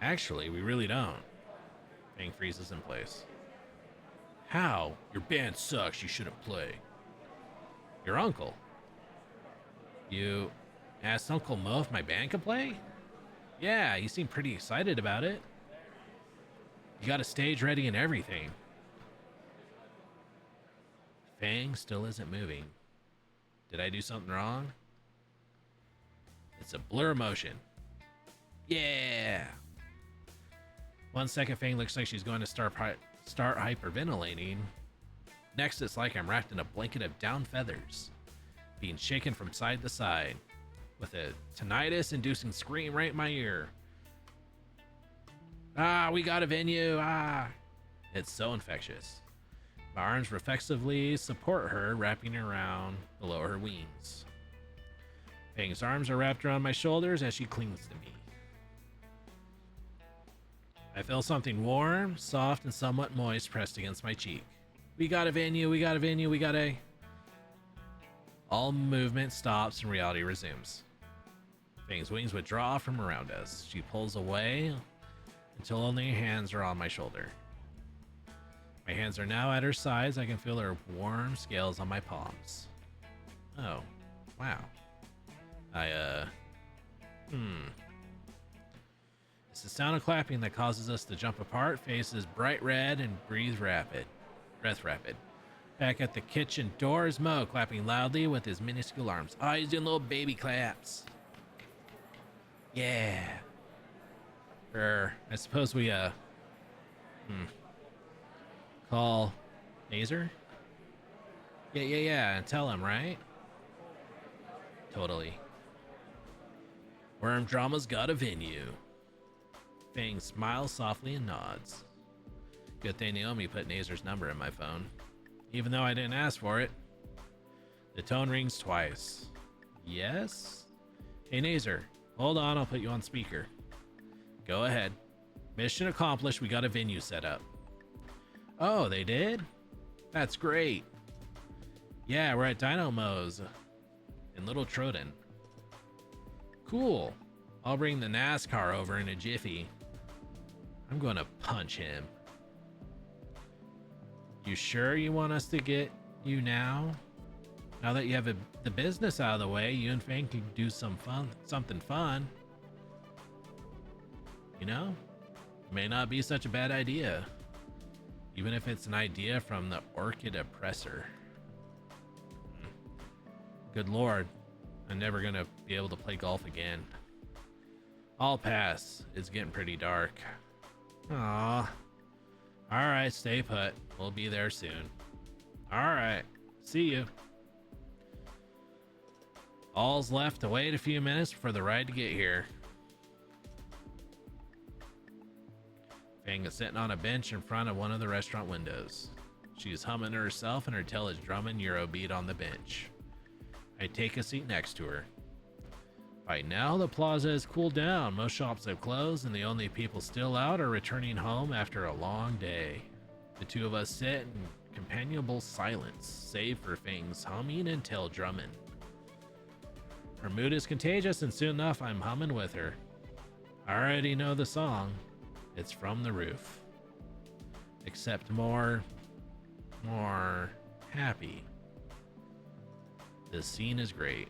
Actually, we really don't. Fang freezes in place. How? Your band sucks. You shouldn't play. Your uncle? You asked Uncle Mo if my band could play? Yeah, he seemed pretty excited about it. You got a stage ready and everything. Fang still isn't moving. Did I do something wrong? It's a blur motion. Yeah! 1 second, Fang looks like she's going to start hyperventilating. Next, it's like I'm wrapped in a blanket of down feathers, being shaken from side to side, with a tinnitus-inducing scream right in my ear. Ah, we got a venue, ah! It's so infectious. My arms reflexively support her, wrapping around below her wings. Fang's arms are wrapped around my shoulders as she clings to me. I feel something warm, soft, and somewhat moist pressed against my cheek. We got a venue, we got a venue, we got a... All movement stops and reality resumes. Fang's wings withdraw from around us. She pulls away until only her hands are on my shoulder. My hands are now at her sides. I can feel her warm scales on my palms. Oh, wow. It's the sound of clapping that causes us to jump apart, faces bright red, and breath rapid. Back at the kitchen door is Mo, clapping loudly with his minuscule arms. Oh, he's doing little baby claps. Yeah. I suppose we, call Nazer? Yeah, and tell him, right? Totally. Worm Drama's got a venue. Fang smiles softly and nods. Good thing Naomi put Nazer's number in my phone. Even though I didn't ask for it. The tone rings twice. Yes? Hey Nazer, hold on, I'll put you on speaker. Go ahead. Mission accomplished, we got a venue set up. Oh, they did? That's great. Yeah, we're at Dynamo's in Little Troden. Cool. I'll bring the NASCAR over in a jiffy. I'm gonna punch him. You sure you want us to get you now? Now that you have the business out of the way, you and Fang can do something fun. You know? It may not be such a bad idea. Even if it's an idea from the Orchid Oppressor. Good lord, I'm never gonna be able to play golf again. I'll pass. It's getting pretty dark. Aw. Alright, stay put. We'll be there soon. Alright, see you. All's left to wait a few minutes for the ride to get here. Fang is sitting on a bench in front of one of the restaurant windows. She's humming to herself and her tail is drumming Eurobeat on the bench. I take a seat next to her. By now, the plaza has cooled down. Most shops have closed, and the only people still out are returning home after a long day. The two of us sit in companionable silence, save for Fang's humming and tail drumming. Her mood is contagious, and soon enough, I'm humming with her. I already know the song. It's from the roof. Except more happy. This scene is great.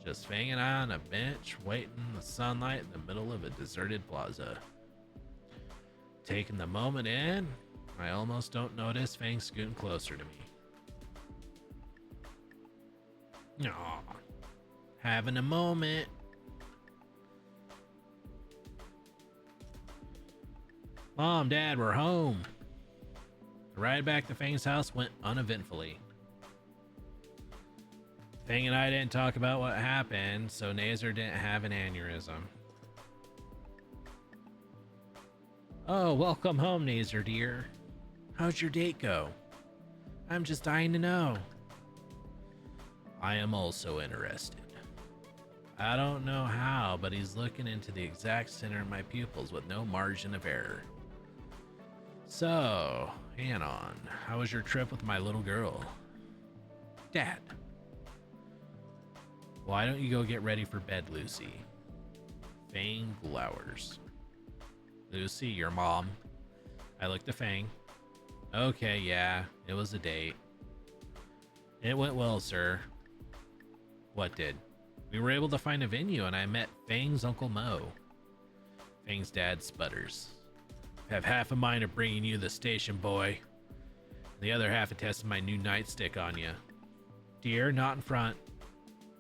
Just Fang and I on a bench, waiting in the sunlight in the middle of a deserted plaza. Taking the moment in, I almost don't notice Fang scooting closer to me. Aw, having a moment. Mom, Dad, we're home. The ride back to Fang's house went uneventfully. Fang and I didn't talk about what happened, so Nazer didn't have an aneurysm. Oh, welcome home, Nazer dear. How'd your date go? I'm just dying to know. I am also interested. I don't know how, but he's looking into the exact center of my pupils with no margin of error. So, Anon, how was your trip with my little girl? Dad. Why don't you go get ready for bed, Lucy? Fang glowers. Lucy, your mom. I looked at Fang. Okay, yeah, it was a date. It went well, sir. What did? We were able to find a venue and I met Fang's Uncle Mo. Fang's dad sputters. Have half a mind of bringing you to the station, boy. The other half of testing my new nightstick on you. Dear, not in front.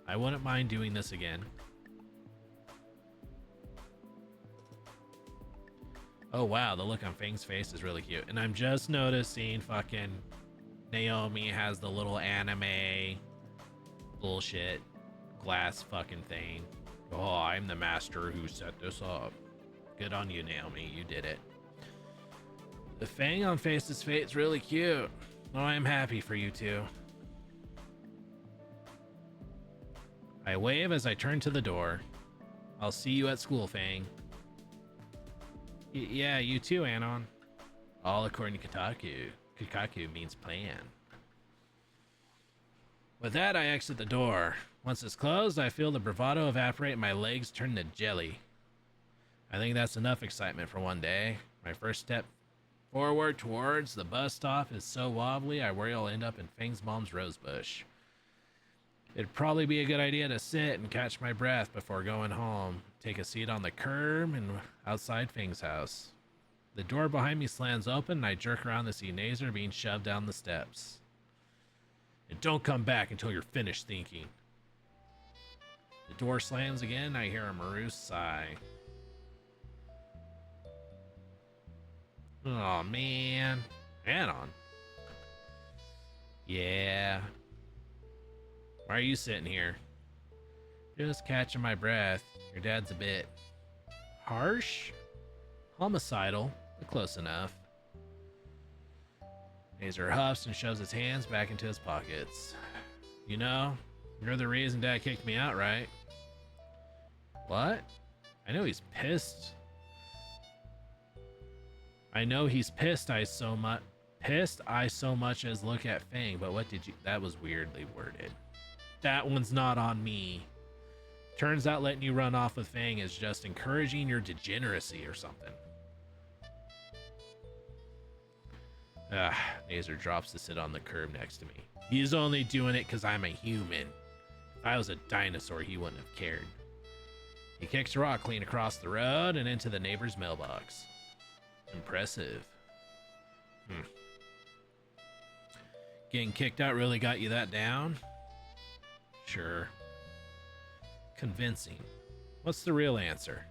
I wouldn't mind doing this again. Oh wow, the look on Fang's face is really cute. And I'm just noticing fucking Naomi has the little anime bullshit glass fucking thing. Oh, I'm the master who set this up. Good on you, Naomi. You did it. The Fang on Face's face is really cute. Oh, I'm happy for you two. I wave as I turn to the door. I'll see you at school, Fang. Yeah, you too, Anon. All according to Kotaku. Kotaku means plan. With that, I exit the door. Once it's closed, I feel the bravado evaporate and my legs turn to jelly. I think that's enough excitement for one day. My first step forward towards the bus stop is so wobbly, I worry I'll end up in Fang's mom's rose bush. It'd probably be a good idea to sit and catch my breath before going home. Take a seat on the curb and outside Fang's house. The door behind me slams open and I jerk around to see Nazer being shoved down the steps. And don't come back until you're finished thinking. The door slams again and I hear a morose sigh. Oh man. Anon. Yeah. Why are you sitting here? Just catching my breath. Your dad's a bit harsh? Homicidal, but close enough. Nazer huffs and shoves his hands back into his pockets. You know, you're the reason Dad kicked me out, right? What? I know he's pissed. I know he's pissed I so much as look at Fang, but what did you... That was weirdly worded. That one's not on me. Turns out letting you run off with Fang is just encouraging your degeneracy or something. Nazer drops to sit on the curb next to me. He's only doing it because I'm a human. If I was a dinosaur, he wouldn't have cared. He kicks a rock clean across the road and into the neighbor's mailbox. Impressive. Getting kicked out really got you that down? Sure. Convincing. What's the real answer?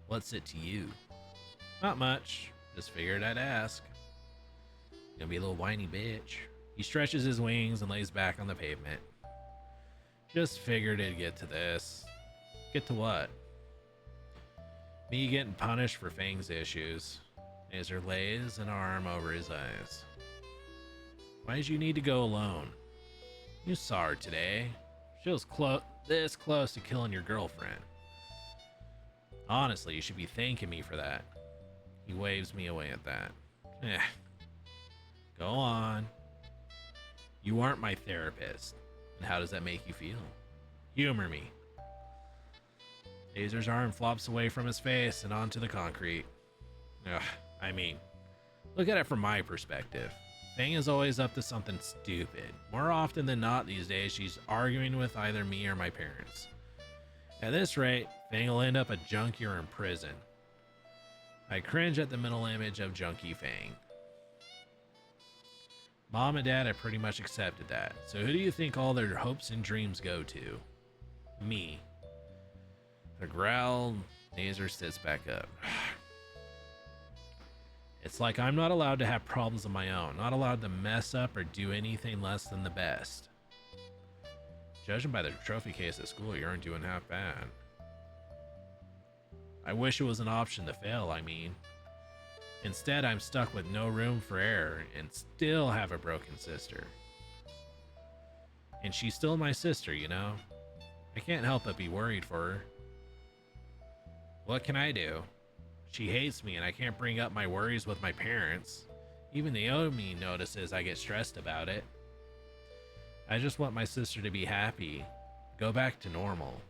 What's it to you? Not much. Just figured I'd ask. Gonna be a little whiny bitch. He stretches his wings and lays back on the pavement. Just figured it'd get to this. Get to what? Me getting punished for Fang's issues. Nazer lays an arm over his eyes. Why'd you need to go alone? You saw her today. She was this close to killing your girlfriend. Honestly, you should be thanking me for that. He waves me away at that. Go on. You aren't my therapist. And how does that make you feel? Humor me. Nazer's arm flops away from his face and onto the concrete. I mean, look at it from my perspective. Fang is always up to something stupid. More often than not these days, she's arguing with either me or my parents. At this rate, Fang will end up a junkie or in prison. I cringe at the mental image of junkie Fang. Mom and Dad have pretty much accepted that. So who do you think all their hopes and dreams go to? Me. The growl, Nazer sits back up. It's like I'm not allowed to have problems of my own, not allowed to mess up or do anything less than the best. Judging by the trophy case at school, you aren't doing half bad. I wish it was an option to fail, I mean. Instead, I'm stuck with no room for error and still have a broken sister. And she's still my sister, you know? I can't help but be worried for her. What can I do? She hates me and I can't bring up my worries with my parents. Even Naomi notices I get stressed about it. I just want my sister to be happy. Go back to normal.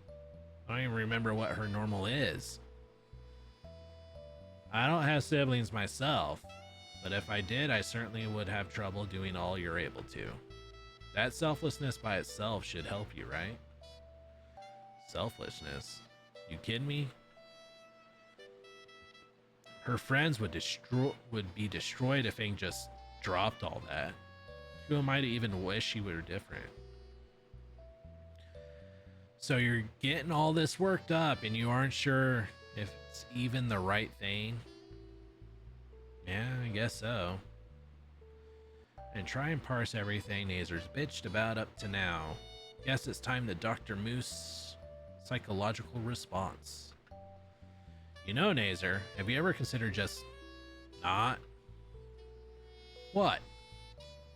I don't even remember what her normal is. I don't have siblings myself, but if I did, I certainly would have trouble doing all you're able to. That selflessness by itself should help you, right? Selflessness? You kidding me? Her friends would be destroyed if Fang just dropped all that. Who am I to even wish she were different? So you're getting all this worked up and you aren't sure if it's even the right thing? Yeah, I guess so. And try and parse everything Nazer's bitched about up to now. Guess it's time to Dr. Moose psychological response. You know, Nazer, have you ever considered just not? What?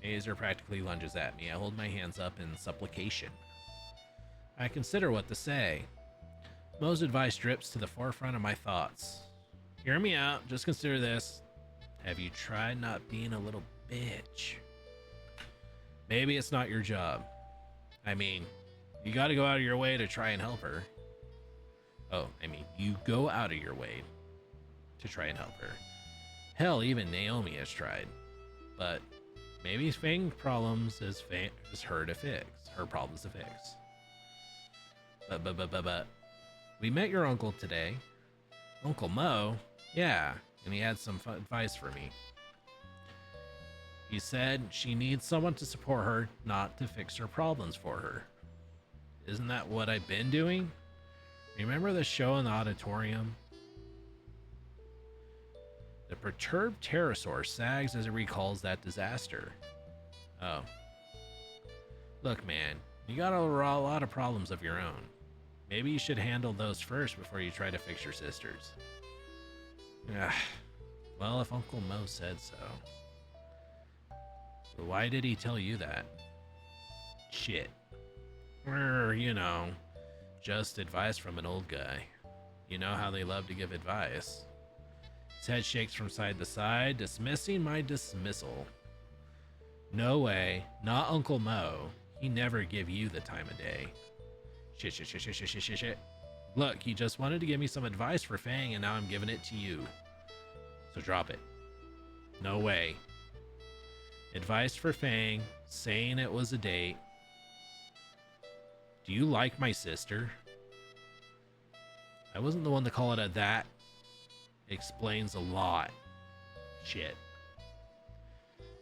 Nazer practically lunges at me. I hold my hands up in supplication. I consider what to say. Mo's advice drips to the forefront of my thoughts. Hear me out, just consider this. Have you tried not being a little bitch? Maybe it's not your job. I mean, you gotta go out of your way to try and help her. Oh, I mean, you go out of your way to try and help her. Hell, even Naomi has tried. But maybe Fang's problems is her to fix. Her problems to fix. But. We met your uncle today. Uncle Mo? Yeah, and he had some advice for me. He said she needs someone to support her, not to fix her problems for her. Isn't that what I've been doing? Remember the show in the auditorium? The perturbed pterosaur sags as it recalls that disaster. Oh. Look, man, you got a lot of problems of your own. Maybe you should handle those first before you try to fix your sister's. Well, if Uncle Mo said so. So why did he tell you that? Shit. You know, just advice from an old guy. You know how they love to give advice. His head shakes from side to side, dismissing my dismissal. No way, not Uncle Mo. He never give you the time of day. Shit. Look, he just wanted to give me some advice for Fang, and now I'm giving it to you. So drop it. No way. Advice for Fang, saying it was a date. Do you like my sister? I wasn't the one to call it a that. Explains a lot. Shit.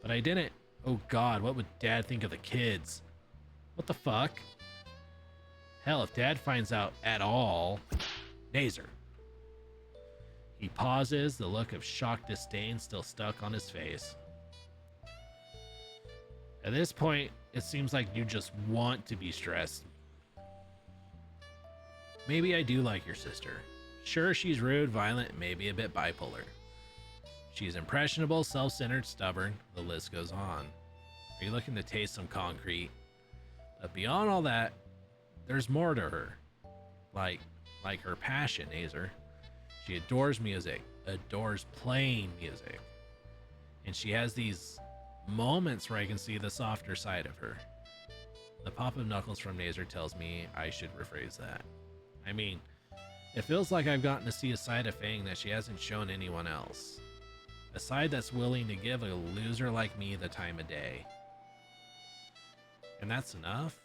But I didn't. Oh god, what would Dad think of the kids? What the fuck? Hell, if Dad finds out at all... Nazer. He pauses, the look of shocked disdain still stuck on his face. At this point, it seems like you just want to be stressed. Maybe I do like your sister. Sure, she's rude, violent, maybe a bit bipolar. She's impressionable, self-centered, stubborn, the list goes on. Are you looking to taste some concrete? But beyond all that, there's more to her. Like her passion, Nazer. She adores music, adores playing music. And she has these moments where I can see the softer side of her. The pop of knuckles from Nazer tells me I should rephrase that. I mean, it feels like I've gotten to see a side of Fang that she hasn't shown anyone else. A side that's willing to give a loser like me the time of day. And that's enough?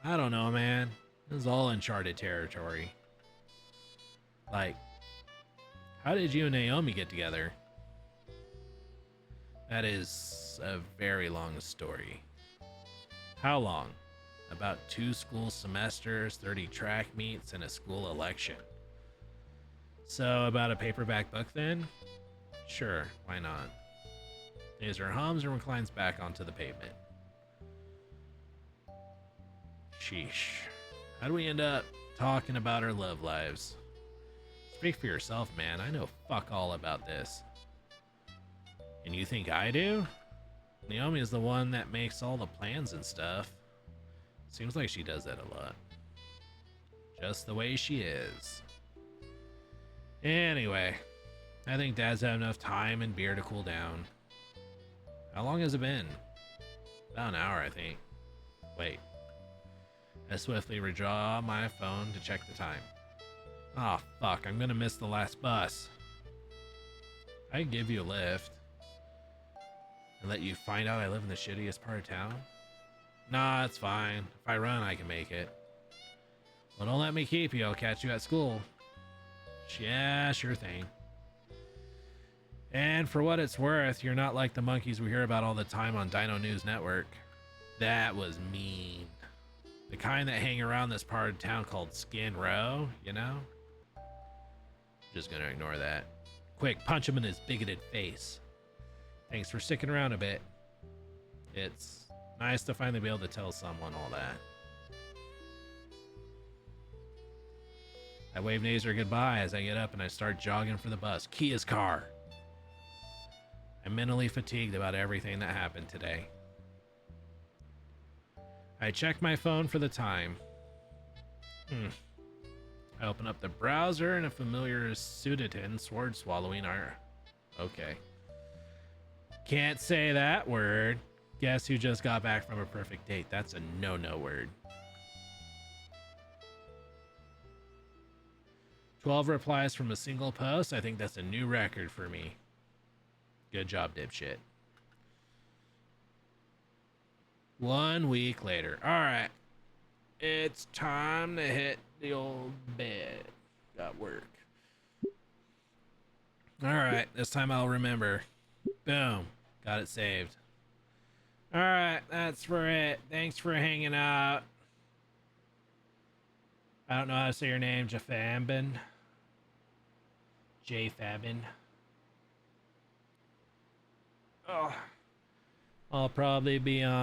I don't know, man. This is all uncharted territory. Like, how did you and Naomi get together? That is a very long story. How long? About 2 school semesters, 30 track meets, and a school election. So, about a paperback book then? Sure, why not? Nazer hums and reclines back onto the pavement. Sheesh. How do we end up talking about our love lives? Speak for yourself, man. I know fuck all about this. And you think I do? Naomi is the one that makes all the plans and stuff. Seems like she does that a lot. Just the way she is. Anyway, I think Dad's had enough time and beer to cool down. How long has it been? About an hour, I think. Wait. I swiftly redraw my phone to check the time. Oh, fuck, I'm gonna miss the last bus. I can give you a lift. And let you find out I live in the shittiest part of town? Nah, it's fine. If I run, I can make it. Well, don't let me keep you. I'll catch you at school. Yeah, sure thing. And for what it's worth, you're not like the monkeys we hear about all the time on Dino News Network. That was mean. The kind that hang around this part of town called Skin Row, you know? Just gonna ignore that. Quick, punch him in his bigoted face. Thanks for sticking around a bit. It's nice to finally be able to tell someone all that. I wave Nazer goodbye as I get up and I start jogging for the bus. Kia's car. I'm mentally fatigued about everything that happened today. I check my phone for the time. I open up the browser and a familiar Sudatin sword swallowing art. Okay. Can't say that word. Guess who just got back from a perfect date? That's a no-no word. 12 replies from a single post. I think that's a new record for me. Good job, dipshit. 1 week later. All right. It's time to hit the old bed. Got work. All right. This time I'll remember. Boom. Got it saved. All right. That's for it. Thanks for hanging out. I don't know how to say your name. Jafambin. J Fabin. Oh. I'll probably be on